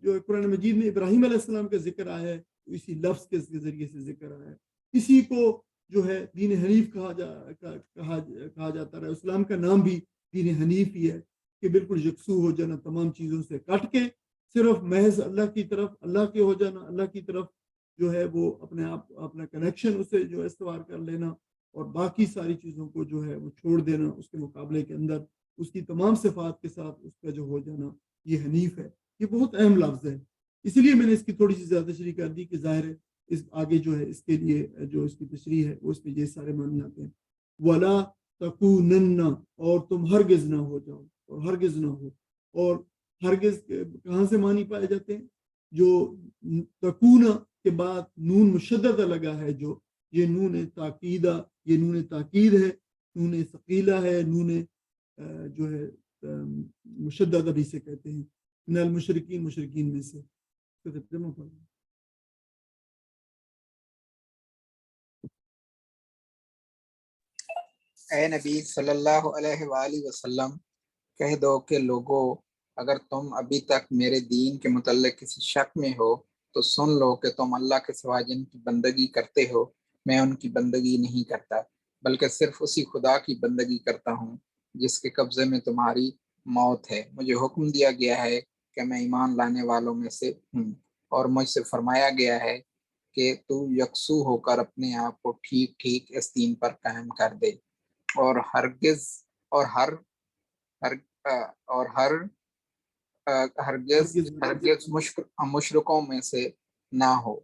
جو قرآن مجید میں ابراہیم علیہ السلام کا ذکر آیا ہے اسی لفظ کے ذریعے سے ذکر آیا ہے۔ اسی کو جو ہے دین حنیف کہا جاتا ہے، اسلام کا نام بھی دین حنیف ہی ہے کہ بالکل یکسو ہو جانا، تمام چیزوں سے کٹ کے صرف محض اللہ کی طرف، اللہ کے ہو جانا، اللہ کی طرف جو ہے وہ اپنے آپ اپنا کنیکشن اسے جو استوار کر لینا، اور باقی ساری چیزوں کو جو ہے وہ چھوڑ دینا اس کے مقابلے کے اندر، اس کی تمام صفات کے ساتھ اس کا جو ہو جانا، یہ حنیف ہے۔ یہ بہت اہم لفظ ہے، اسی لیے میں نے اس کی تھوڑی سی زیادہ تشریح کر دی کہ ظاہر ہے اس آگے جو ہے اس کے لیے جو اس کی تشریح ہے وہ اس میں یہ سارے معنی آتے ہیں۔ وَلَا تَكُونَنَّ، اور تم ہرگز نہ ہو جاؤ، اور ہرگز نہ ہو، اور ہرگز کہاں سے معنی پائے جاتے ہیں؟ جو تکون کے بعد نون مشددہ لگا ہے، جو یہ نون تاکیدہ، یہ نون تاکید ہے، نون ثقیلہ ہے، نون جو ہے مشددہ بھی سے کہتے ہیں، من المشرکین، مشرکین میں سے۔ اے نبی صلی اللہ علیہ وآلہ وسلم، کہہ دو کہ لوگو، اگر تم ابھی تک میرے دین کے متعلق کسی شک میں ہو تو سن لو کہ تم اللہ کے سوا جن کی بندگی کرتے ہو میں ان کی بندگی نہیں کرتا، بلکہ صرف اسی خدا کی بندگی کرتا ہوں جس کے قبضے میں تمہاری موت ہے۔ مجھے حکم دیا گیا ہے کہ میں ایمان لانے والوں میں سے ہوں، اور مجھ سے فرمایا گیا ہے کہ تو یکسو ہو کر اپنے آپ کو ٹھیک ٹھیک اس دین پر قائم کر دے، اور ہرگز اور ہر ہر اور ہر ہرگز مشرکوں میں سے نہ ہو۔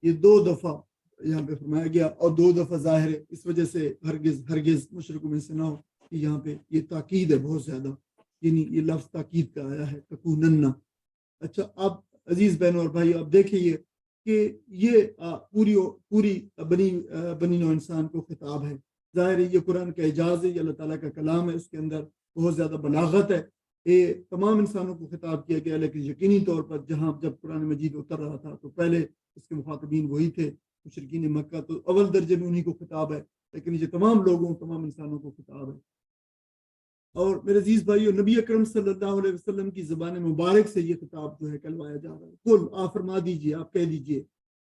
یہ 2 دفعہ یہاں پہ فرمایا گیا، اور 2 دفعہ ظاہر ہے اس وجہ سے ہرگز ہرگز مشرکوں میں سے نہ ہو، یہاں پہ یہ تاکید ہے بہت زیادہ، یعنی یہ لفظ تاکید کا آیا ہے، تکونن۔ اچھا، اب عزیز بہنوں اور بھائی آپ دیکھیے کہ یہ پوری بنی نوع انسان کو خطاب ہے۔ ظاہر ہے یہ قرآن کا اعجاز ہے، یہ اللہ تعالیٰ کا کلام ہے، اس کے اندر بہت زیادہ بلاغت ہے، یہ تمام انسانوں کو خطاب کیا گیا، لیکن یقینی طور پر جب قرآن مجید اتر رہا تھا تو پہلے اس کے مخاطبین وہی تھے، مشرکین مکہ، تو اول درجے میں انہی کو خطاب ہے، لیکن یہ تمام لوگوں، تمام انسانوں کو خطاب ہے۔ اور میرے عزیز بھائیو، نبی اکرم صلی اللہ علیہ وسلم کی زبان مبارک سے یہ خطاب جو ہے کہلوایا جا رہا ہے، قل، آپ فرما دیجئے، آپ کہہ دیجئے۔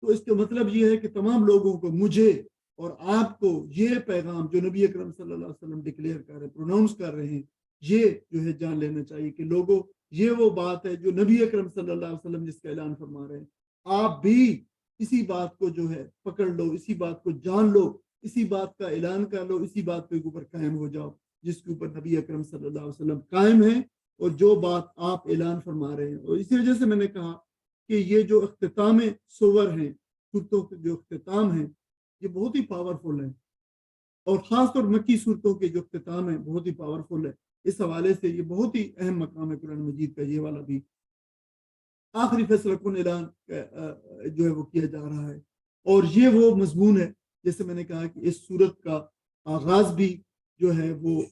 تو اس کا مطلب یہ ہے کہ تمام لوگوں کو، مجھے اور آپ کو، یہ پیغام جو نبی اکرم صلی اللہ علیہ وسلم ڈکلیئر کر رہے ہیں، پروناؤنس کر رہے ہیں، یہ جو ہے جان لینا چاہیے کہ لوگوں، یہ وہ بات ہے جو نبی اکرم صلی اللہ علیہ وسلم جس کا اعلان فرما رہے ہیں، آپ بھی اسی بات کو جو ہے پکڑ لو، اسی بات کو جان لو، اسی بات کا اعلان کر لو، اسی بات کے اوپر قائم ہو جاؤ جس کے اوپر نبی اکرم صلی اللہ علیہ وسلم قائم ہیں، اور جو بات آپ اعلان فرما رہے ہیں۔ اور اسی وجہ سے میں نے کہا کہ یہ جو اختتام سور ہیں، صورتوں کے جو اختتام ہیں، یہ بہت ہی پاورفل ہے، اور خاص طور مکی صورتوں کے جو اختتام ہیں بہت ہی پاورفل ہے۔ اس حوالے سے یہ بہت ہی اہم مقام ہے قرآن مجید کا، یہ والا بھی آخری فیصلہ کن اعلان جو ہے وہ کیا جا رہا ہے، اور یہ وہ مضمون ہے جیسے میں نے کہا کہ اس صورت کا آغاز بھی جو ہے وہ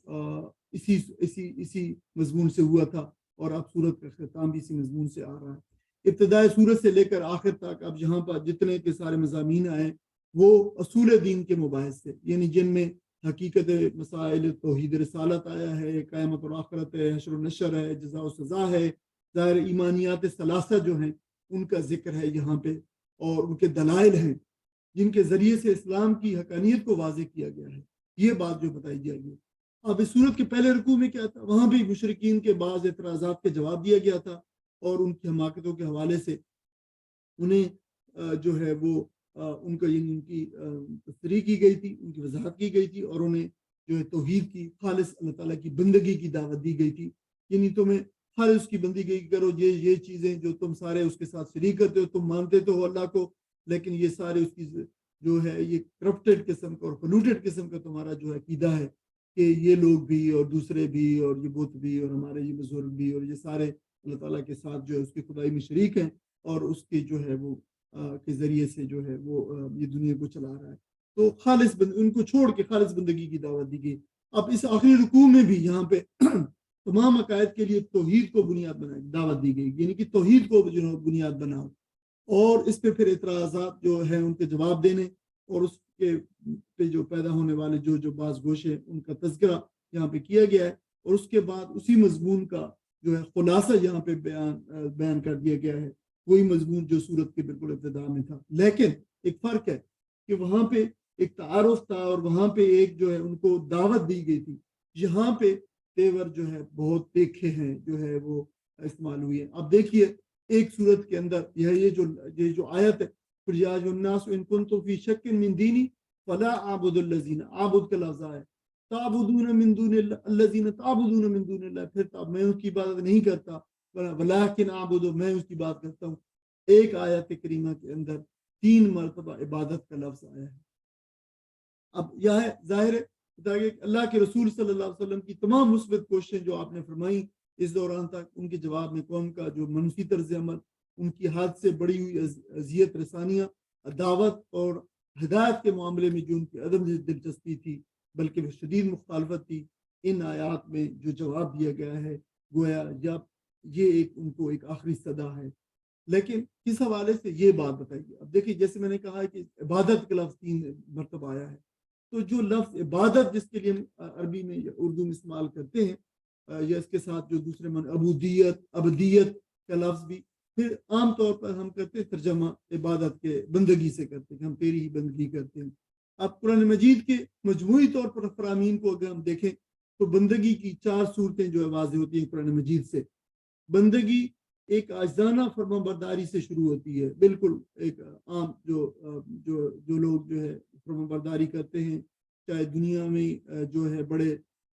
اسی مضمون سے ہوا تھا، اور اب صورت کا اختتام بھی اسی مضمون سے آ رہا ہے۔ ابتدائی صورت سے لے کر آخر تک اب یہاں پر جتنے کے سارے مضامین آئے وہ اصول دین کے مباحث سے، یعنی جن میں حقیقت مسائل توحید رسالت آیا ہے، قیامت اور آخرت ہے، حشر و نشر ہے، جزا و سزا ہے، ظاہر ایمانیات ثلاثہ جو ہیں ان کا ذکر ہے یہاں پہ، اور ان کے دلائل ہیں جن کے ذریعے سے اسلام کی حقانیت کو واضح کیا گیا ہے، یہ بات جو بتائی جائے گی۔ اب اس صورت کے پہلے رکوع میں کیا تھا؟ وہاں بھی مشرکین کے بعض اعتراضات کے جواب دیا گیا تھا، اور ان کی حماقتوں کے حوالے سے انہیں جو ہے وہ ان کا یعنی ان کی تصریح کی گئی تھی، ان کی وضاحت کی گئی تھی، اور انہیں جو ہے توحید کی، خالص اللہ تعالیٰ کی بندگی کی دعوت دی گئی تھی۔ یعنی تمہیں ہر اس کی بندگی کرو، یہ چیزیں جو تم سارے اس کے ساتھ شریک کرتے ہو، تم مانتے تو ہو اللہ کو، لیکن یہ سارے اس کی جو ہے یہ کرپٹڈ قسم کا اور پولوٹڈ قسم کا تمہارا جو عقیدہ ہے کہ یہ لوگ بھی اور دوسرے بھی اور یہ بت بھی اور ہمارے یہ بزرگ بھی اور یہ سارے اللہ تعالیٰ کے ساتھ جو ہے اس کی خدائی میں شریک ہیں، اور اس کے جو ہے وہ کے ذریعے سے جو ہے وہ یہ دنیا کو چلا رہا ہے۔ تو خالص ان کو چھوڑ کے خالص بندگی کی دعوت دی گئی۔ اب اس آخری رکوع میں بھی یہاں پہ تمام عقائد کے لیے توحید کو بنیاد بنائی دعوت دی گئی، یعنی کہ توحید کو جو بنیاد بناؤ، اور اس پہ پھر اعتراضات جو ہیں ان کے جواب دینے، اور اس کے پہ جو پیدا ہونے والے جو بعض گوشے ان کا تذکرہ یہاں پہ کیا گیا ہے، اور اس کے بعد اسی مضمون کا جو ہے خلاصہ یہاں پہ بیان کر دیا گیا ہے، وہی مضمون جو سورت کے بالکل ابتدا میں تھا۔ لیکن ایک فرق ہے کہ وہاں پہ ایک تعارف تھا اور وہاں پہ ایک جو ہے ان کو دعوت دی گئی تھی، یہاں پہ تیور جو ہے بہت دیکھے ہیں جو ہے وہ استعمال ہوئی ہے۔ اب دیکھیے ایک صورت کے اندر یہ جو آیت ہے، یا جو الناس ان کنتم فی شک من دینی فلا اعبد الذین، عابد کا لفظ ہے، تعبدون من دون اللہ الذین تعبدون من دون اللہ، پھر میں اس کی عبادت نہیں کرتا، ولکن اعبد، میں اس کی بات کرتا ہوں۔ ایک آیت کریمہ کے اندر 3 مرتبہ عبادت کا لفظ آیا ہے۔ اب یہ ہے ظاہر ہے کہ اللہ کے رسول صلی اللہ علیہ وسلم کی تمام مثبت کوششیں جو آپ نے فرمائی اس دوران تک، ان کے جواب میں قوم کا جو منفی طرز عمل، ان کی حد سے بڑی ہوئی اذیت رسانیاں، دعوت اور ہدایت کے معاملے میں جو ان کی عدم دلچسپی تھی بلکہ وہ شدید مخالفت تھی، ان آیات میں جو جواب دیا گیا ہے گویا یہ ان کو ایک آخری صدا ہے۔ لیکن کس حوالے سے یہ بات بتائیے؟ اب دیکھیے جیسے میں نے کہا ہے کہ عبادت کا لفظ 3 مرتبہ آیا ہے، تو جو لفظ عبادت جس کے لیے ہم عربی میں یا اردو میں استعمال کرتے ہیں، یا اس کے ساتھ جو دوسرے عبودیت، ابدیت کا لفظ بھی پھر عام طور پر ہم کرتے ہیں ترجمہ عبادت کے بندگی سے کرتے ہیں کہ ہم تیری ہی بندگی کرتے ہیں۔ اب قرآن مجید کے مجموعی طور پر فرامین کو اگر ہم دیکھیں تو بندگی کی 4 صورتیں جو واضح ہوتی ہیں قرآن مجید سے۔ بندگی ایک عاجزانہ فرما برداری سے شروع ہوتی ہے، بالکل ایک عام جو لوگ جو ہے فرما برداری کرتے ہیں، چاہے دنیا میں جو ہے بڑے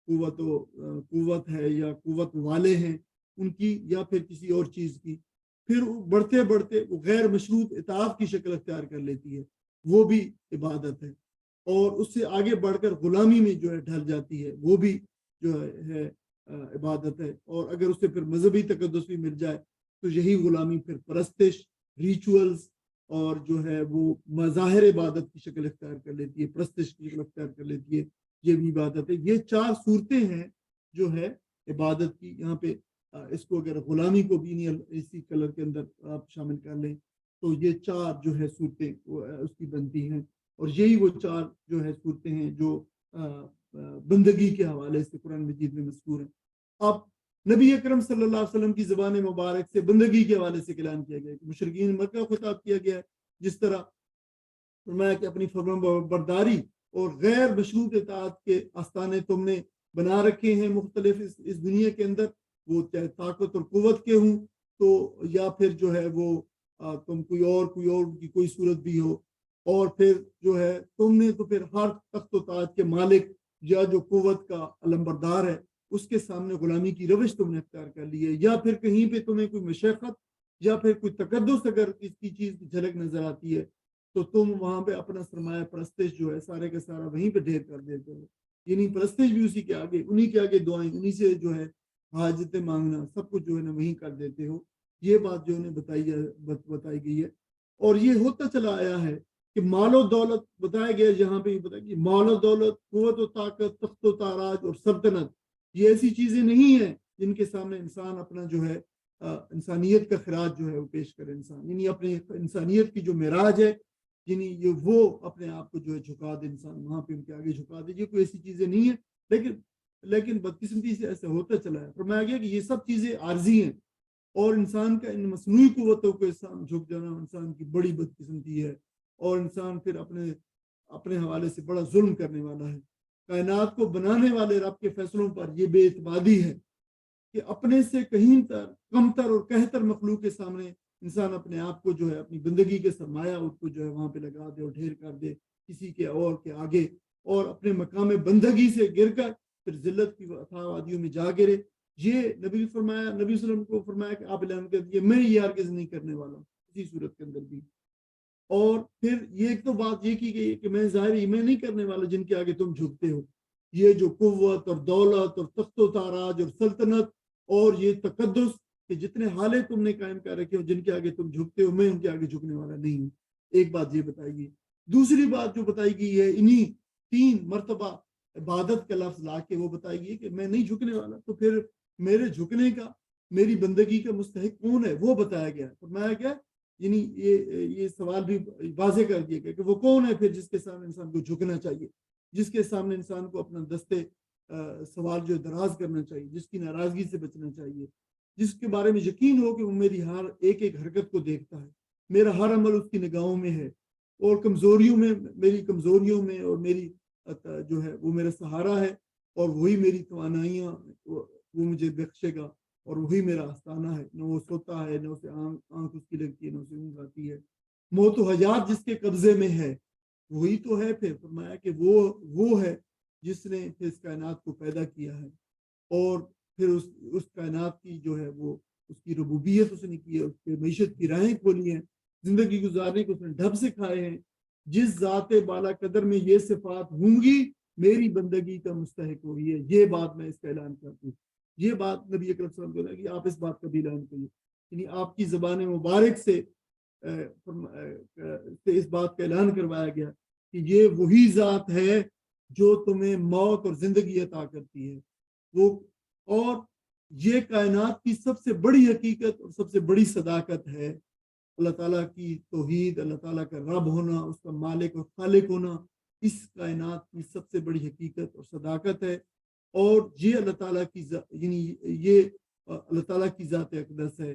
قوت ہے یا قوت والے ہیں ان کی، یا پھر کسی اور چیز کی، پھر بڑھتے بڑھتے وہ غیر مشروط اطاعت کی شکل اختیار کر لیتی ہے، وہ بھی عبادت ہے، اور اس سے آگے بڑھ کر غلامی میں جو ہے ڈھل جاتی ہے، وہ بھی جو ہے عبادت ہے، اور اگر اسے پھر مذہبی تقدس بھی مل جائے تو یہی غلامی پھر پرستش، ریچولز اور جو ہے وہ مظاہر عبادت کی شکل اختیار کر لیتی ہے، پرستش کی شکل اختیار کر لیتی ہے، یہ بھی عبادت ہے۔ یہ 4 صورتیں ہیں جو ہے عبادت کی۔ یہاں پہ اس کو اگر غلامی کو بھی اسی کلر کے اندر آپ شامل کر لیں تو یہ 4 جو ہے صورتیں اس کی بنتی ہیں، اور یہی وہ 4 جو ہے صورتیں ہیں جو بندگی کے حوالے سے قرآن مجید میں مذکور ہیں۔ اب نبی اکرم صلی اللہ علیہ وسلم کی زبان مبارک سے بندگی کے حوالے سے اعلان کیا گیا کہ مشرکین مکہ کو خطاب کیا گیا ہے، جس طرح فرمایا کہ اپنی فرما برداری اور غیر مشروط اطاعت کے آستانے تم نے بنا رکھے ہیں مختلف اس دنیا کے اندر، وہ چاہے طاقت اور قوت کے ہوں تو یا پھر جو ہے وہ تم کوئی اور کی کوئی صورت بھی ہو، اور پھر جو ہے تم نے تو پھر ہر تخت و تاج کے مالک یا جو قوت کا علمبردار ہے اس کے سامنے غلامی کی روش تم نے اختیار کر لی ہے، یا پھر کہیں پہ تمہیں کوئی مشقت یا پھر کوئی تقدس اگر اس کی چیز کی جھلک نظر آتی ہے تو تم وہاں پہ اپنا سرمایہ پرستش جو ہے سارے کا سارا وہیں پہ ڈھیر کر دیتے ہو، یعنی پرستش بھی اسی کے آگے، انہی کے آگے دعائیں، انہی سے جو ہے حاجتیں مانگنا سب کچھ جو ہے نا وہیں کر دیتے ہو۔ یہ بات جو انہیں بتائی گئی ہے، اور یہ ہوتا چلا آیا ہے کہ مال و دولت بتایا گیا، جہاں پہ یہ بتایا کہ مال و دولت، قوت و طاقت، تخت و تاراج اور سلطنت، یہ ایسی چیزیں نہیں ہیں جن کے سامنے انسان اپنا جو ہے انسانیت کا خراج جو ہے وہ پیش کرے، انسان یعنی اپنے انسانیت کی جو معراج ہے، یعنی یہ وہ اپنے آپ کو جو ہے جھکا دے، انسان وہاں پہ ان کے آگے جھکا دے، یہ کوئی ایسی چیزیں نہیں ہیں۔ لیکن بدقسمتی سے ایسا ہوتا چلا ہے۔ فرمایا گیا کہ یہ سب چیزیں عارضی ہیں، اور انسان کا ان مصنوعی قوتوں کے سامنے جھک جانا انسان کی بڑی بدقسمتی ہے، اور انسان پھر اپنے حوالے سے بڑا ظلم کرنے والا ہے۔ کائنات کو بنانے والے رب کے فیصلوں پر یہ بے اعتمادی ہے کہ اپنے سے کہیں کمتر اور کہتر مخلوق کے سامنے انسان اپنے آپ کو جو ہے اپنی بندگی کے سرمایہ اس کو جو ہے وہاں پہ لگا دے اور ڈھیر کر دے کسی کے اور کے آگے، اور اپنے مقام بندگی سے گر کر پھر ذلت کی وادیوں میں جا گرے، یہ نبی صلی اللہ علیہ وسلم کو فرمایا کہ آپ اعلان کر دیجیے میں یہ ہرگز نہیں کرنے والا کسی صورت کے اندر بھی. اور پھر یہ ایک تو بات یہ کی گئی کہ میں ظاہر میں نہیں کرنے والا جن کے آگے تم جھکتے ہو. یہ جو قوت اور دولت اور تخت و تاراج اور سلطنت اور یہ تقدس کہ جتنے حالے تم نے قائم کر رکھے ہو جن کے آگے تم جھکتے ہو میں ان کے آگے جھکنے والا نہیں ہوں. ایک بات یہ بتائی گئی. دوسری بات جو بتائی گئی ہے انہی 3 مرتبہ عبادت کا لفظ لا کے وہ بتائی گئی کہ میں نہیں جھکنے والا. تو پھر میرے جھکنے کا میری بندگی کا مستحق کون ہے وہ بتایا گیا. فرمایا گیا یعنی یہ سوال بھی واضح کر دیا گیا کہ وہ کون ہے پھر جس کے سامنے انسان کو جھکنا چاہیے, جس کے سامنے انسان کو اپنا دستے سوال جو دراز کرنا چاہیے, جس کی ناراضگی سے بچنا چاہیے, جس کے بارے میں یقین ہو کہ وہ میری ہر ایک حرکت کو دیکھتا ہے, میرا ہر عمل اس کی نگاہوں میں ہے, اور کمزوریوں میں میری کمزوریوں میں اور میری جو ہے وہ میرا سہارا ہے, اور وہی میری توانائیاں وہ مجھے بخشے گا, اور وہی میرا آستانہ ہے. نہ وہ سوتا ہے, نہ اسے آنکھ اس کی لگتی ہے, نہ اسے اونگ آتی ہے. موت و حیات جس کے قبضے میں ہے وہی تو ہے. پھر فرمایا کہ وہ ہے جس نے اس کائنات کو پیدا کیا ہے, اور پھر اس کائنات کی جو ہے وہ اس کی ربوبیت اس نے کی ہے, اس کے معیشت کی راہیں کھولی ہیں, زندگی گزارنے کو اس نے ڈھب سے کھائے ہیں. جس ذات بالا قدر میں یہ صفات ہوں گی میری بندگی کا مستحق وہی ہے. یہ بات میں اس کا اعلان کرتا ہوں. یہ بات نبی اکرم صلی اللہ علیہ وسلم کہ آپ اس بات کا بھی اعلان کریے, یعنی آپ کی زبان مبارک سے اس بات کا اعلان کروایا گیا کہ یہ وہی ذات ہے جو تمہیں موت اور زندگی عطا کرتی ہے. وہ اور یہ کائنات کی سب سے بڑی حقیقت اور سب سے بڑی صداقت ہے اللہ تعالیٰ کی توحید, اللہ تعالیٰ کا رب ہونا, اس کا مالک اور خالق ہونا. اس کائنات کی سب سے بڑی حقیقت اور صداقت ہے, اور یہ اللہ تعالیٰ کی یعنی یہ اللہ تعالیٰ کی ذات اقدس ہے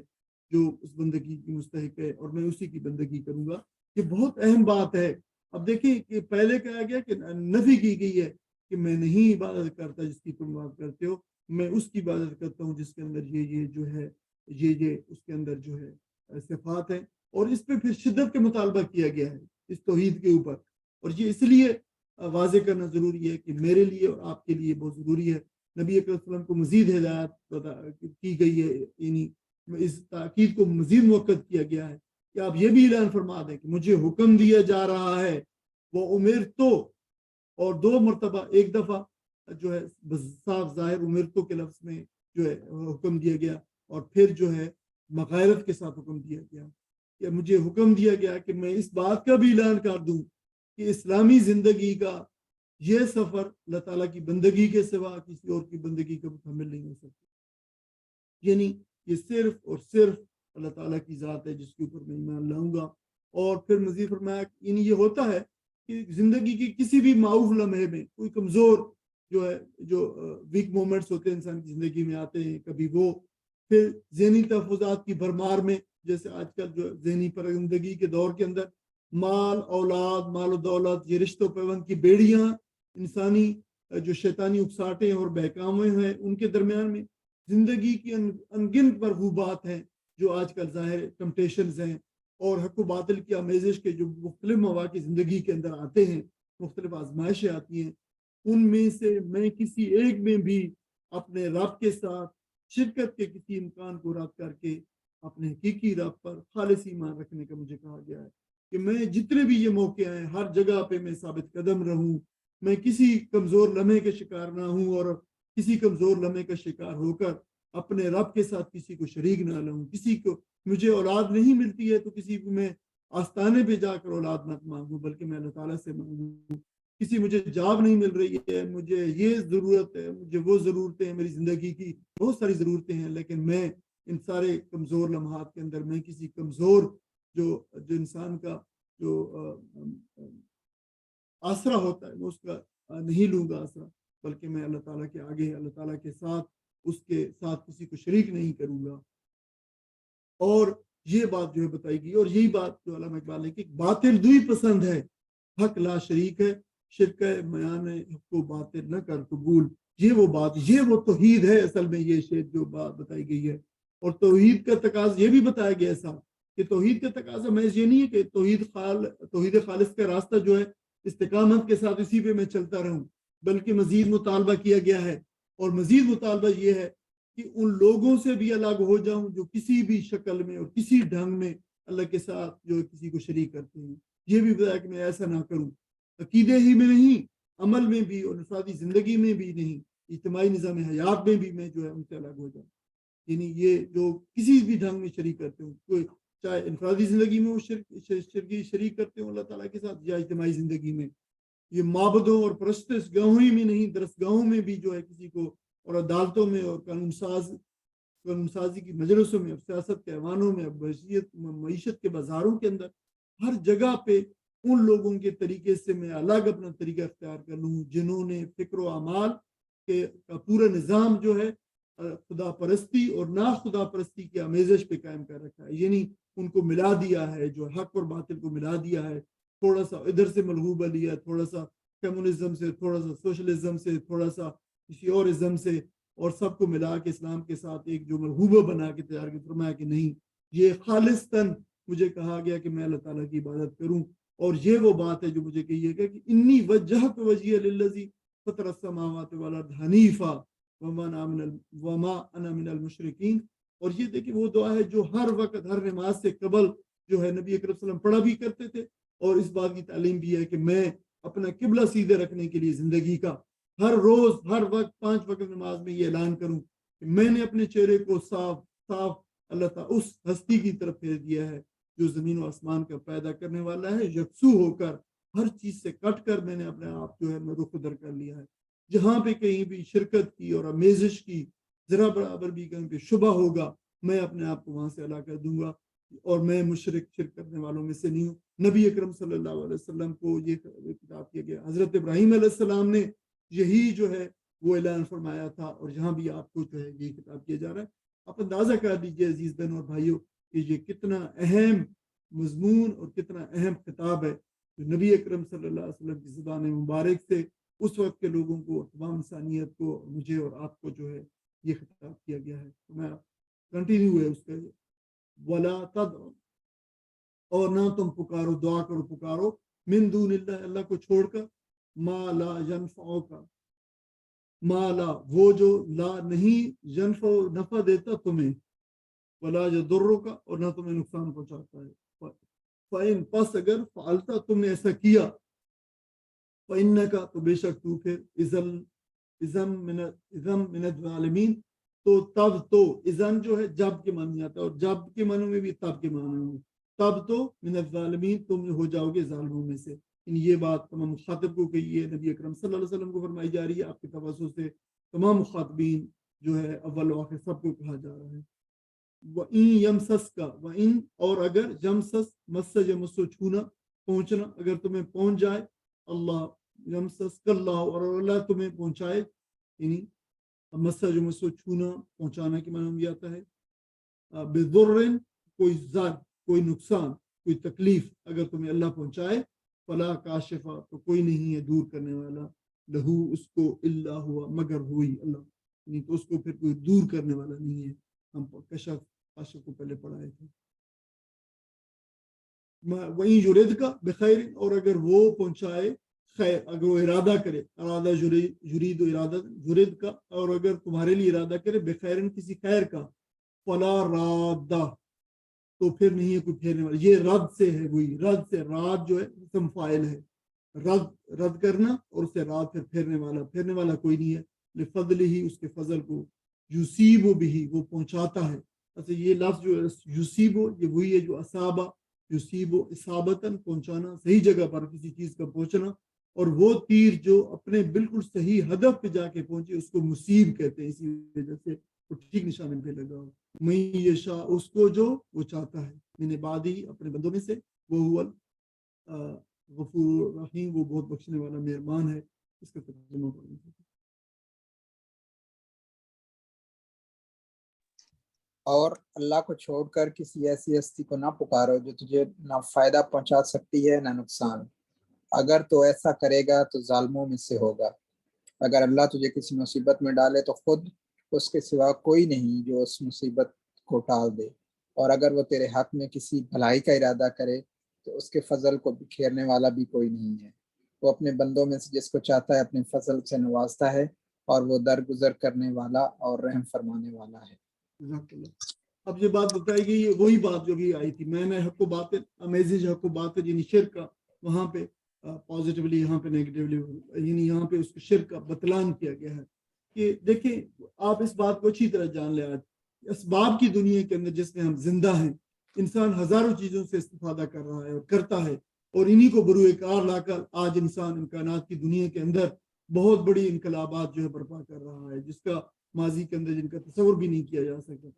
جو اس بندگی کی مستحق ہے, اور میں اسی کی بندگی کروں گا. یہ بہت اہم بات ہے. اب دیکھیں کہ پہلے کہا گیا کہ نفی کی گئی ہے کہ میں نہیں عبادت کرتا جس کی تم بات کرتے ہو, میں اس کی عبادت کرتا ہوں جس کے اندر یہ جو ہے یہ اس کے اندر جو ہے صفات ہیں. اور اس پہ پھر شدت کا مطالبہ کیا گیا ہے اس توحید کے اوپر, اور یہ اس لیے واضح کرنا ضروری ہے کہ میرے لیے اور آپ کے لیے بہت ضروری ہے. نبی اکرم صلی اللہ علیہ وسلم کو مزید ہدایت کی گئی ہے, یعنی اس تاکید کو مزید موقت کیا گیا ہے کہ آپ یہ بھی اعلان فرما دیں کہ مجھے حکم دیا جا رہا ہے وہ امرتو, اور 2 مرتبہ, ایک دفعہ جو ہے صاف ظاہر امرتو کے لفظ میں جو ہے حکم دیا گیا, اور پھر جو ہے مغیرت کے ساتھ حکم دیا گیا کہ مجھے حکم دیا گیا کہ میں اس بات کا بھی اعلان کر دوں کہ اسلامی زندگی کا یہ سفر اللہ تعالیٰ کی بندگی کے سوا کسی اور کی بندگی کا مکمل نہیں ہو سکتا. یعنی یہ صرف اور صرف اللہ تعالیٰ کی ذات ہے جس کے اوپر میں ایمان لاؤں گا. اور پھر مزید فرمایا یعنی یہ ہوتا ہے کہ زندگی کی کسی بھی معروف لمحے میں کوئی کمزور جو ہے جو ویک مومنٹس ہوتے ہیں انسان کی زندگی میں آتے ہیں, کبھی وہ پھر ذہنی تحفظات کی بھرمار میں, جیسے آج کل جو ذہنی پرگندگی کے دور کے اندر مال اولاد مال و دولت یہ رشتوں پیوند کی بیڑیاں انسانی جو شیطانی اکساٹیں اور بہکاویں ہیں ان کے درمیان میں زندگی کی انگنت مرغوبات ہیں جو آج کل ظاہر ٹمپٹیشنز ہیں, اور حق و باطل کی آمیزش کے جو مختلف مواقع زندگی کے اندر آتے ہیں, مختلف آزمائشیں آتی ہیں, ان میں سے میں کسی ایک میں بھی اپنے رب کے ساتھ شرکت کے کسی امکان کو رد کر کے اپنے حقیقی رب پر خالص ایمان رکھنے کا مجھے کہا گیا ہے کہ میں جتنے بھی یہ موقع ہیں ہر جگہ پہ میں ثابت قدم رہوں, میں کسی کمزور لمحے کے شکار نہ ہوں, اور کسی کمزور لمحے کا شکار ہو کر اپنے رب کے ساتھ کسی کو شریک نہ لاؤں. کسی کو مجھے اولاد نہیں ملتی ہے تو کسی کو میں آستانے پہ جا کر اولاد مت مانگوں, بلکہ میں اللہ تعالیٰ سے مانگوں. کسی مجھے جاب نہیں مل رہی ہے, مجھے یہ ضرورت ہے, مجھے وہ ضرورتیں ہیں, میری زندگی کی بہت ساری ضرورتیں ہیں, لیکن میں ان سارے کمزور لمحات کے اندر میں کسی کمزور جو انسان کا جو آسرا ہوتا ہے میں اس کا نہیں لوں گا آسرا, بلکہ میں اللہ تعالیٰ کے آگے اللہ تعالیٰ کے ساتھ اس کے ساتھ کسی کو شریک نہیں کروں گا. اور یہ بات جو ہے بتائی گئی, اور یہی بات جو علامہ اقبال نے کہ باطل دوئی پسند ہے حق لا شریک ہے, شرک میان حق کو باطل نہ کر قبول. یہ وہ بات, یہ وہ توحید ہے اصل میں, یہ شعر جو بات بتائی گئی ہے. اور توحید کا تقاضا یہ بھی بتایا گیا ایسا کہ توحید کا تقاضا محض یہ نہیں ہے کہ توحید خالص کا راستہ جو ہے استقامت کے ساتھ اسی پہ میں چلتا رہوں, بلکہ مزید مطالبہ کیا گیا ہے. اور مزید مطالبہ یہ ہے کہ ان لوگوں سے بھی الگ ہو جاؤں جو کسی بھی شکل میں اور کسی ڈھنگ میں اللہ کے ساتھ جو کسی کو شریک کرتے ہیں. یہ بھی بتایا کہ میں ایسا نہ کروں، عقیدے ہی میں نہیں، عمل میں بھی اور انفرادی زندگی میں بھی نہیں، اجتماعی نظام حیات میں بھی میں جو ہے ان سے الگ ہو جاؤں. یعنی یہ جو کسی بھی ڈھنگ میں شریک کرتے ہوں، کوئی چاہے انفرادی زندگی میں وہ شریک کرتے ہوں اللہ تعالیٰ کے ساتھ، یا اجتماعی زندگی میں، یہ معبدوں اور پرستش گاہوں ہی میں نہیں، درس گاہوں میں بھی جو ہے کسی کو، اور عدالتوں میں اور قانون سازی کی مجلسوں میں، سیاست کے ایوانوں میں، معیشت کے بازاروں کے اندر، ہر جگہ پہ ان لوگوں کے طریقے سے میں الگ اپنا طریقہ اختیار کر لوں جنہوں نے فکر و اعمال کا پورا نظام جو ہے خدا پرستی اور نا خدا پرستی کی آمیزش پہ قائم کر رکھا ہے. یعنی ان کو ملا دیا ہے، جو حق اور باطل کو ملا دیا ہے، تھوڑا سا ادھر سے ملحوبہ لیا، تھوڑا سا کمیونزم سے، تھوڑا سا سوشلزم سے، تھوڑا سا کسی اور ازم سے، اور سب کو ملا کے اسلام کے ساتھ ایک جو ملحوبہ بنا کے تیار کیا. فرمایا کہ نہیں، یہ خالصتاً مجھے کہا گیا کہ میں اللہ تعالیٰ کی عبادت کروں، اور یہ وہ بات ہے جو مجھے کہی ہے کہ انی وجہت وجہی للذی فطر السماوات والارض حنیفا وما انا من المشرکین. اور یہ دیکھیں وہ دعا ہے جو ہر وقت ہر نماز سے قبل جو ہے نبی اکرم صلی اللہ علیہ وسلم پڑھا بھی کرتے تھے، اور اس بات کی تعلیم بھی ہے کہ میں اپنا قبلہ سیدھے رکھنے کے لیے زندگی کا ہر روز ہر وقت 5 وقت نماز میں یہ اعلان کروں کہ میں نے اپنے چہرے کو صاف صاف اللہ تعالیٰ اس ہستی کی طرف پھیر دیا ہے جو زمین و آسمان کا پیدا کرنے والا ہے، یکسو ہو کر ہر چیز سے کٹ کر میں نے اپنے آپ جو ہے میں رخ در کر لیا ہے. جہاں پہ کہیں بھی شرکت کی اور آمیزش کی ذرا برابر بھی کہیں پہ شبہ ہوگا، میں اپنے آپ کو وہاں سے الگ کر دوں گا، اور میں شرک کرنے والوں میں سے نہیں ہوں. نبی اکرم صلی اللہ علیہ وسلم کو یہ خطاب کیا گیا. حضرت ابراہیم علیہ السلام نے یہی جو ہے وہ اعلان فرمایا تھا، اور جہاں بھی آپ کو جو ہے یہ خطاب کیا جا رہا ہے. آپ اندازہ کر لیجیے عزیز بہنوں اور بھائیوں کہ یہ کتنا اہم مضمون اور کتنا اہم خطاب ہے جو نبی اکرم صلی اللہ علیہ وسلم کی زبان مبارک سے اس وقت کے لوگوں کو، تمام انسانیت کو، مجھے اور آپ کو جو ہے یہ خطاب کیا گیا ہے. میں کنٹینیو ہے اس کا، ولا تدعوا، اور نہ تم پکارو، دعا کرو، پکارو، من دون اللہ، اللہ کو چھوڑ کر، ما لا ينفعک، ما لا وہ جو لا نہیں، ينفع نفع دیتا تمہیں، ولا يضرک اور نہ تمہیں نقصان پہنچاتا ہے. فَإِن پس اگر فعلتا تم نے ایسا کیا، فَإِنَّكَ تو بے شک تو پھر اذن من الظالمین، تو تب تو اذن جو ہے جب کے معنی آتا ہے، اور جب کے معنی میں بھی تب کے معنی میں، تب تو من الظالمین تم ہو جاؤ گے ظالموں میں سے. یہ بات تمام مخاطب کو کہی ہے، نبی اکرم صلی اللہ علیہ وسلم کو فرمائی جا رہی ہے، آپ کے توسط سے تمام مخاطبین جو ہے اول و آخر سب کو کہا جا رہا ہے. وَإِن يَمْسَسْكَ وَإِن اور اگر یمسس مس یمسو چھونا، پہنچنا، اگر تمہیں پہنچ جائے، اللہ یمسسک اللہ اور اللہ تمہیں پہنچائے، یعنی مس یمسو چھونا پہنچانا کے معنی بھی آتا ہے. بضر کوئی ضر، کوئی نقصان، کوئی تکلیف اگر تمہیں اللہ پہنچائے، فلا کاشفہ تو کوئی نہیں ہے دور کرنے والا، لہو اس کو، الا ہوا مگر ہوئی اللہ، یعنی تو اس کو پھر کوئی دور کرنے والا نہیں ہے. ہم کاشف کو پہلے پڑھائے تھے. وہیں یرید کا بخیر، اور اگر وہ پہنچائے خیر، اگر وہ ارادہ کرے، ارادہ یرید و ارادہ یرید کا، اور اگر تمہارے لیے ارادہ کرے بخیر کسی خیر کا، فلا رادہ تو پھر نہیں ہے کوئی پھیرنے والا. یہ رد سے ہے، وہی رد سے، راد جو ہے اسم فاعل ہے، رد کرنا، اور اس سے راد پھر پھیرنے والا کوئی نہیں ہے. لفضل ہی اس کے فضل کو، یصیب بھی وہ پہنچاتا ہے. اچھا یہ لفظ جو یصیب یہ وہی ہے جو اصابہ، یصیب اصابتاً پہنچانا، صحیح جگہ پر کسی چیز کا پہنچنا، اور وہ تیر جو اپنے بالکل صحیح ہدف پہ جا کے پہنچے اس کو مصیب کہتے ہیں. اسی وجہ سے وہ ٹھیک نشانے پہ لگا ہو. میں یشاء اس کو جو وہ چاہتا ہے، من عبادی اپنے بندوں میں سے، وہ هو غفور رحیم وہ بہت بخشنے والا مہربان ہے. اس کا ترجمہ پڑھیں. اور اللہ کو چھوڑ کر کسی ایسی ہستی کو نہ پکارو جو تجھے نہ فائدہ پہنچا سکتی ہے نہ نقصان. اگر تو ایسا کرے گا تو ظالموں میں سے ہوگا. اگر اللہ تجھے کسی مصیبت میں ڈالے تو خود اس کے سوا کوئی نہیں جو اس مصیبت کو ٹال دے، اور اگر وہ تیرے حق میں کسی بھلائی کا ارادہ کرے تو اس کے فضل کو بکھیرنے والا بھی کوئی نہیں ہے. وہ اپنے بندوں میں سے جس کو چاہتا ہے اپنے فضل سے نوازتا ہے، اور وہ درگزر کرنے والا اور رحم فرمانے والا ہے۔ جزاک اللہ۔ اب یہ بات بتائی گئی ہے وہی بات جو بھی آئی تھی، میں نے حق و باطل، امیزج حق و باطل یعنی شرک کا، وہاں پہ پازیٹیولی، یہاں پہ نیگیٹیولی، یعنی یہاں پہ اس شرک کا بتلان کیا گیا ہے کہ دیکھیں آپ اس بات کو اچھی طرح جان لیں، آج اسباب کی دنیا کے اندر جس میں ہم زندہ ہیں، انسان ہزاروں چیزوں سے استفادہ کر رہا ہے اور کرتا ہے، اور انہی کو بروئے کار لا کر آج انسان امکانات کی دنیا کے اندر بہت بڑی انقلابات جو ہے برپا کر رہا ہے، جس کا ماضی کے اندر جن کا تصور بھی نہیں کیا جا سکتا۔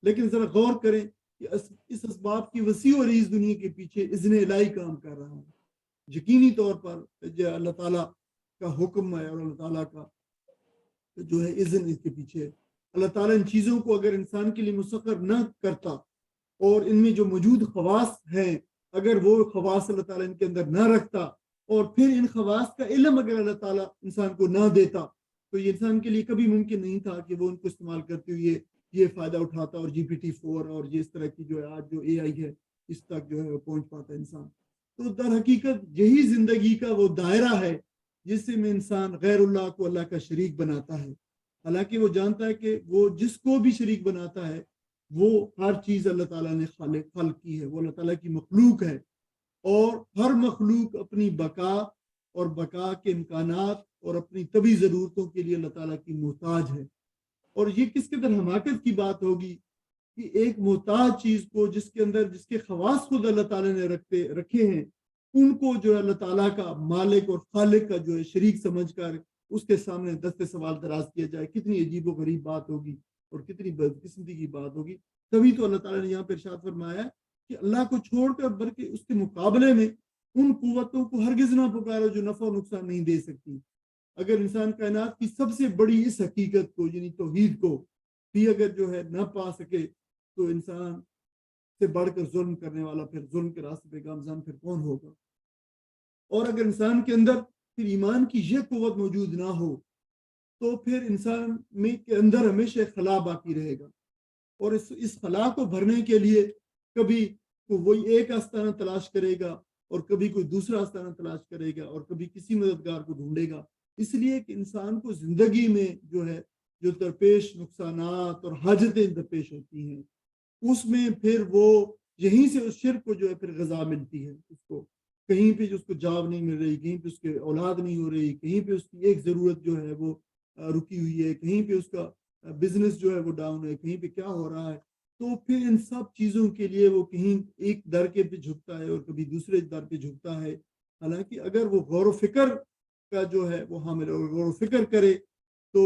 لیکن ذرا غور کریں کہ اس اسباب کی وسیع و عریض دنیا کے پیچھے اذن الہی کام کر رہا ہے۔ یقینی طور پر جو اللہ تعالیٰ کا حکم ہے اور اللہ تعالیٰ کا جو ہے اذن اس کے پیچھے ہے۔ اللہ تعالیٰ ان چیزوں کو اگر انسان کے لیے مسخر نہ کرتا اور ان میں جو موجود خواص ہیں اگر وہ خواص اللہ تعالیٰ ان کے اندر نہ رکھتا اور پھر ان خواص کا علم اگر اللہ تعالیٰ انسان کو نہ دیتا تو یہ انسان کے لیے کبھی ممکن نہیں تھا کہ وہ ان کو استعمال کرتے ہوئے یہ فائدہ اٹھاتا اور GPT-4 اور اس طرح کی جو ہے آج جو AI ہے اس تک جو ہے پہنچ پاتا انسان۔ تو در حقیقت یہی زندگی کا وہ دائرہ ہے جس سے میں انسان غیر اللہ کو اللہ کا شریک بناتا ہے، حالانکہ وہ جانتا ہے کہ وہ جس کو بھی شریک بناتا ہے وہ ہر چیز اللہ تعالیٰ نے خلق کی ہے، وہ اللہ تعالیٰ کی مخلوق ہے، اور ہر مخلوق اپنی بقا اور بقا کے امکانات اور اپنی طبی ضرورتوں کے لیے اللہ تعالیٰ کی محتاج ہے۔ اور یہ کس قدر حماقت کی بات ہوگی کہ ایک محتاج چیز کو جس کے اندر جس کے خواص خود اللہ تعالیٰ نے رکھے ہیں ان کو جو ہے اللہ تعالیٰ کا مالک اور خالق کا جو ہے شریک سمجھ کر اس کے سامنے دست سوال دراز کیا جائے، کتنی عجیب و غریب بات ہوگی اور کتنی بدقسمتی کی بات ہوگی۔ تبھی تو اللہ تعالیٰ نے یہاں پہ ارشاد فرمایا کہ اللہ کو چھوڑ کر بلکہ اس کے مقابلے میں ان قوتوں کو ہرگز نہ پکارو جو نفع و نقصان نہیں دے سکتی۔ اگر انسان کائنات کی سب سے بڑی اس حقیقت کو یعنی توحید کو بھی اگر جو ہے نہ پا سکے تو انسان سے بڑھ کر ظلم کرنے والا پھر ظلم کے راستے پہ گامزن پھر کون ہوگا؟ اور اگر انسان کے اندر پھر ایمان کی یہ قوت موجود نہ ہو تو پھر انسان میں کے اندر ہمیشہ خلا باقی رہے گا، اور اس خلا کو بھرنے کے لیے کبھی وہی ایک آستانہ تلاش کرے گا اور کبھی کوئی دوسرا آستانہ تلاش کرے گا اور کبھی کسی مددگار کو ڈھونڈے گا۔ اس لیے کہ انسان کو زندگی میں جو ہے جو درپیش نقصانات اور حاجتیں درپیش ہوتی ہیں اس میں پھر وہ یہیں سے اس شرک کو جو ہے پھر غذا ملتی ہے، اس کو کہیں پہ جو اس کو جاب نہیں مل رہی، کہیں پہ اس کے اولاد نہیں ہو رہی، کہیں پہ اس کی ایک ضرورت جو ہے وہ رکی ہوئی ہے، کہیں پہ اس کا بزنس جو ہے وہ ڈاؤن ہے، کہیں پہ کیا ہو رہا ہے، تو پھر ان سب چیزوں کے لیے وہ کہیں ایک در کے پہ جھکتا ہے اور کبھی دوسرے در پہ جھکتا ہے۔ حالانکہ اگر وہ غور و فکر کا جو ہے وہ حامل اور غور و فکر کرے تو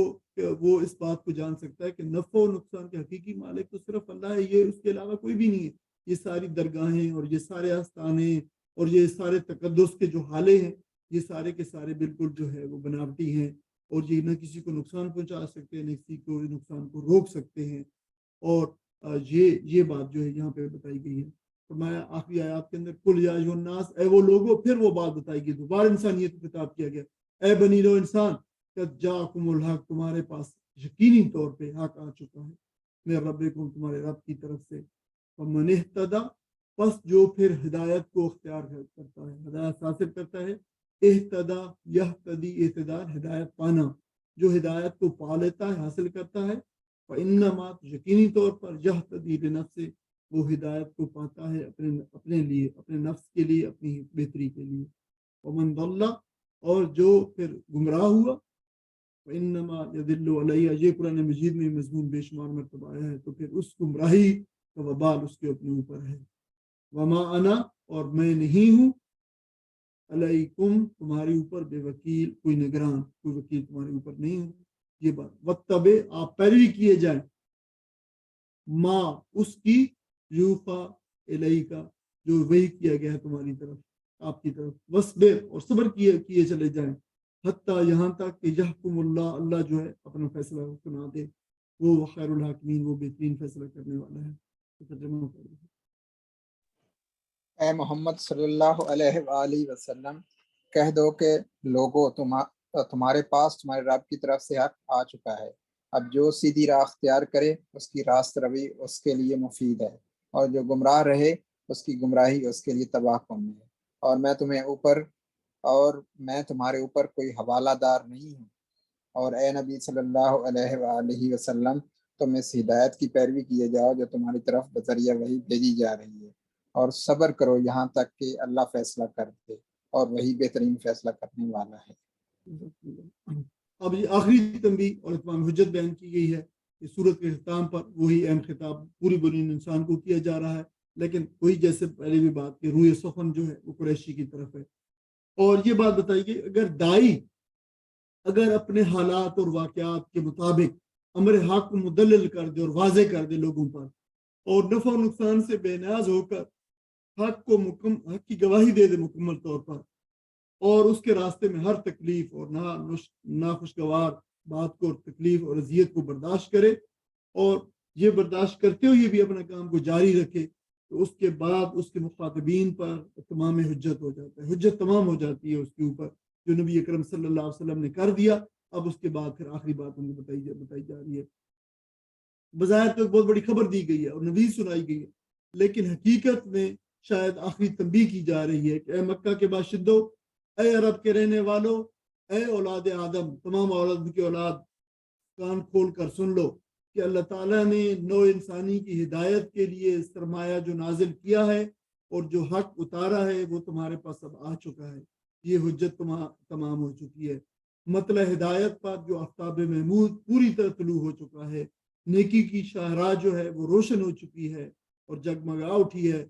وہ اس بات کو جان سکتا ہے کہ نفع و نقصان کے حقیقی مالک تو صرف اللہ ہے، یہ اس کے علاوہ کوئی بھی نہیں ہے۔ یہ ساری درگاہیں اور یہ سارے آستانے اور یہ سارے تقدس کے جو حالے ہیں یہ سارے کے سارے بالکل جو ہے وہ بناوٹی ہیں، اور یہ نہ کسی کو نقصان پہنچا سکتے ہیں نہ کسی کو نقصان کو روک سکتے ہیں۔ اور یہ بات جو ہے یہاں پہ بتائی گئی ہے۔ فرمایا آخری آیات کے اندر کل یا ایھا الناس، اے وہ لوگوں، پھر وہ بات بتائی گئی، دوبارہ انسانیت کو خطاب کیا گیا، اے بنی نوع انسان، قد جاءکم الحق، تمہارے پاس یقینی طور پہ حق آ چکا ہے، میں ربکم، تمہارے رب کی طرف سے، فمن اہتدی، پس جو پھر ہدایت کو اختیار کرتا ہے، ہدایت حاصل کرتا ہے، اہتدی یہتدی، اہتداء ہدایت پانا، جو ہدایت کو پا لیتا ہے حاصل کرتا ہے، فإنما، یقینی طور پر، یہتدی لنفسہ، وہ ہدایت کو پاتا ہے اپنے لیے، اپنے نفس کے لیے، اپنی بہتری کے لیے، ومن ضل، اور جو پھر گمراہ ہوا، فإنما يضل علیہ، یہ قرآن مجید میں مضمون بے شمار مرتبہ آیا ہے، تو پھر اس گمراہی کا وبال اس کے اپنے اوپر ہے۔ وما انا، اور میں نہیں ہوں، علیکم، تمہارے اوپر، بے وکیل، کوئی نگران، کوئی وکیل تمہارے اوپر نہیں ہوں۔ یہ بات واتبع، آپ پیروی کیے جائیں، ما، اس کی، یوحیٰ الیک، جو وحی کیا گیا ہے تمہاری طرف، آپ کی طرف، واصبر، اور صبر کیے چلے جائیں، حتیٰ، یہاں تک کہ یحکم اللہ، اللہ جو ہے اپنا فیصلہ سنا دے، وہ خیر الحاکمین، وہ بہترین فیصلہ کرنے والا ہے۔ ترجمہ کر دیں۔ اے محمد صلی اللہ علیہ وآلہ وسلم، کہہ دو کہ لوگو، تمہارے پاس تمہارے رب کی طرف سے حق آ چکا ہے، اب جو سیدھی راہ اختیار کرے اس کی راست روی اس کے لیے مفید ہے، اور جو گمراہ رہے اس کی گمراہی اس کے لیے تباہ کن ہے، اور میں تمہارے اوپر کوئی حوالہ دار نہیں ہوں۔ اور اے نبی صلی اللہ علیہ وآلہ وسلم تم اس ہدایت کی پیروی کیے جاؤ جو تمہاری طرف بذریعہ وحی بھیجی جا رہی ہے، اور صبر کرو یہاں تک کہ اللہ فیصلہ کر دے، اور وہی بہترین فیصلہ کرنے والا ہے۔ اب یہ آخری تنبیہ اور اتمام حجت بیان کی گئی ہے کہ سورت کے اختتام پر وہی اہم خطاب پوری بنی انسان کو کیا جا رہا ہے، لیکن وہی جیسے پہلے بھی بات کہ روح سخن جو ہے وہ قریشی کی طرف ہے۔ اور یہ بات بتائی کہ اگر دائی اگر اپنے حالات اور واقعات کے مطابق امر حق کو مدلل کر دے اور واضح کر دے لوگوں پر، اور نفع و نقصان سے بے نیاز ہو کر حق کی گواہی دے دے مکمل طور پر، اور اس کے راستے میں ہر تکلیف اور ناخوشگوار بات کو اور تکلیف اور اذیت کو برداشت کرے، اور یہ برداشت کرتے ہوئے بھی اپنا کام کو جاری رکھے، تو اس کے بعد اس کے مخاطبین پر تمام حجت ہو جاتا ہے، حجت تمام ہو جاتی ہے اس کے اوپر جو نبی اکرم صلی اللہ علیہ وسلم نے کر دیا۔ اب اس کے بعد پھر آخری بات ان کو بتائی جا رہی ہے۔ بظاہر تو ایک بہت بڑی خبر دی گئی ہے اور نویز سنائی گئی ہے، لیکن حقیقت میں شاید آخری تنبیہ کی جا رہی ہے کہ اے مکہ کے باشندو، اے عرب کے رہنے والوں، اے اولاد آدم، تمام اولاد کی اولاد، کان کھول کر سن لو کہ اللہ تعالیٰ نے نو انسانی کی ہدایت کے لیے سرمایہ جو نازل کیا ہے اور جو حق اتارا ہے وہ تمہارے پاس اب آ چکا ہے، یہ حجت تمام ہو چکی ہے۔ مطلع ہدایت پر جو آفتاب محمود پوری طرح طلوع ہو چکا ہے، نیکی کی شاہراہ جو ہے وہ روشن ہو چکی ہے اور جگمگا اٹھی ہے،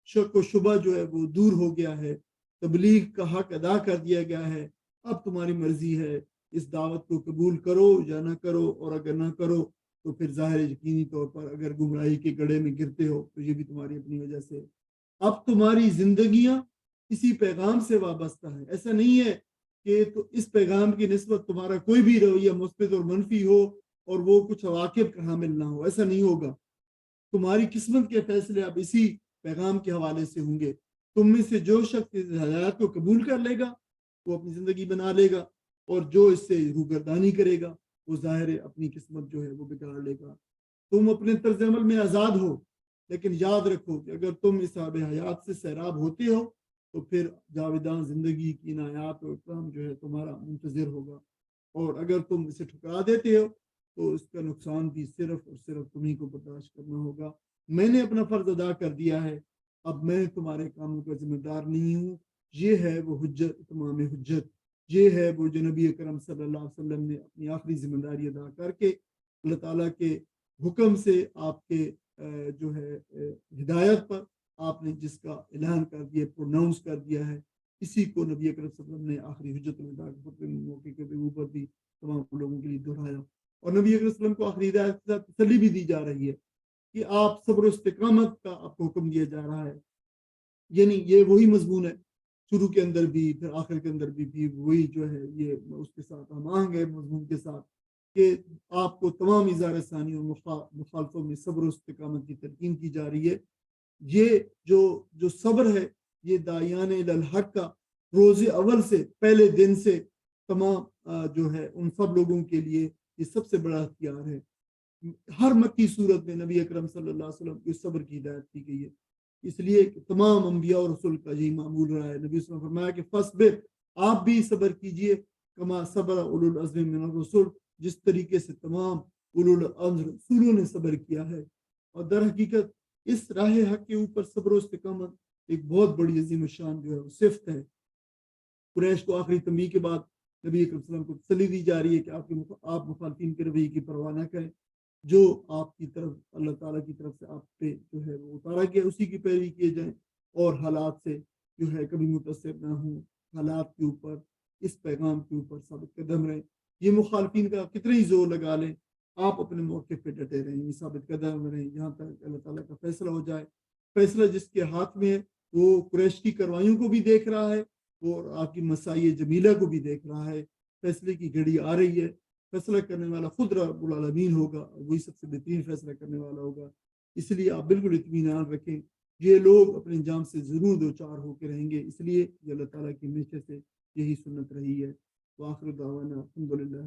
شک و شبہ جو ہے وہ دور ہو گیا ہے، تبلیغ کا حق ادا کر دیا گیا ہے۔ اب تمہاری مرضی ہے اس دعوت کو قبول کرو یا نہ کرو، اور اگر نہ کرو تو پھر ظاہر یقینی طور پر اگر گمراہی کے گڑھے میں گرتے ہو تو یہ بھی تمہاری اپنی وجہ سے۔ اب تمہاری زندگیاں اسی پیغام سے وابستہ ہے، ایسا نہیں ہے کہ تو اس پیغام کی نسبت تمہارا کوئی بھی رویہ مثبت اور منفی ہو اور وہ کچھ عواقب کا حامل نہ ہو، ایسا نہیں ہوگا۔ تمہاری قسمت کے فیصلے اب اسی پیغام کے حوالے سے ہوں گے۔ تم میں سے جو شخص اس ہدایت کو قبول کر لے گا وہ اپنی زندگی بنا لے گا، اور جو اس سے روگردانی کرے گا وہ ظاہر اپنی قسمت جو ہے وہ بگاڑ لے گا۔ تم اپنے طرز عمل میں آزاد ہو، لیکن یاد رکھو کہ اگر تم اس آب حیات سے سیراب ہوتے ہو تو پھر جاویدان زندگی کی عنایات اور اکرام جو ہے تمہارا منتظر ہوگا، اور اگر تم اسے ٹھکرا دیتے ہو تو اس کا نقصان بھی صرف اور صرف تمہیں کو برداشت کرنا ہوگا۔ میں نے اپنا فرض ادا کر دیا ہے، اب میں تمہارے کاموں کا ذمہ دار نہیں ہوں۔ یہ ہے وہ حجت، تمام حجت، یہ ہے وہ جو نبی اکرم صلی اللہ علیہ وسلم نے اپنی آخری ذمہ داری ادا کر کے اللہ تعالیٰ کے حکم سے آپ کے جو ہے ہدایت پر آپ نے جس کا اعلان کر دیا، پروناؤنس کر دیا ہے، اسی کو نبی اکرم صلی اللہ علیہ وسلم نے آخری حجت ادا کے موقع کے اوپر بھی تمام لوگوں کے لیے دہرایا۔ اور نبی اکرم صلی اللہ علیہ وسلم کو آخری ہدایت کے ساتھ تسلی بھی دی جا رہی ہے کہ آپ صبر و استقامت کا آپ کو حکم دیا جا رہا ہے، یعنی یہ وہی مضمون ہے شروع کے اندر بھی پھر آخر کے اندر بھی وہی جو ہے یہ اس کے ساتھ ہم آہنگ ہے مضمون کے ساتھ کہ آپ کو تمام اظہار ثانی اور مخالفوں میں صبر و استقامت کی تلقین کی جا رہی ہے۔ یہ جو صبر ہے یہ داعیان الحق کا روز اول سے پہلے دن سے تمام جو ہے ان سب لوگوں کے لیے یہ سب سے بڑا اختیار ہے۔ ہر مکی صورت میں نبی اکرم صلی اللہ علیہ وسلم کو صبر کی ہدایت کی گئی ہے، اس لیے کہ تمام انبیاء اور رسول کا یہی معمول رہا ہے۔ نبی صلی اللہ علیہ وسلم نے فرمایا کہ فصبر، آپ بھی صبر کیجئے، کما صبر اولو العزم من الرسل، جس طریقے سے تمام اولو العزم رسولوں نے صبر کیا ہے۔ اور در حقیقت اس راہ حق کے اوپر صبر و استقامت ایک بہت بڑی عظیم الشان جو ہے وہ صفت ہے۔ قریش کو آخری تنبیہ کے بعد نبی اکرم صلی اللہ علیہ وسلم کو تسلی دی جا رہی ہے کہ آپ مخالفین کے رویے کی پرواہ نہ کریں، جو آپ کی طرف اللہ تعالیٰ کی طرف سے آپ پہ جو ہے وہ اتارا گیا اسی کی پیروی کیے جائیں، اور حالات سے جو ہے کبھی متاثر نہ ہوں، حالات کے اوپر اس پیغام کے اوپر ثابت قدم رہیں۔ یہ مخالفین کا کتنا ہی زور لگا لیں، آپ اپنے موقع پہ ڈٹے رہیں، ثابت قدم رہیں یہاں تک اللہ تعالیٰ کا فیصلہ ہو جائے۔ فیصلہ جس کے ہاتھ میں ہے وہ قریش کی کروائیوں کو بھی دیکھ رہا ہے اور آپ کی مسائی جمیلہ کو بھی دیکھ رہا ہے۔ فیصلے کی گھڑی آ رہی ہے، فیصلہ کرنے والا خود رب العالمین ہوگا، وہی سب سے بہترین فیصلہ کرنے والا ہوگا۔ اس لیے آپ بالکل اطمینان رکھیں، یہ لوگ اپنے انجام سے ضرور دوچار ہو کے رہیں گے، اس لیے یہ اللہ تعالیٰ کی ہمیشہ سے یہی سنت رہی ہے۔ وآخر دعوانا الحمدللہ۔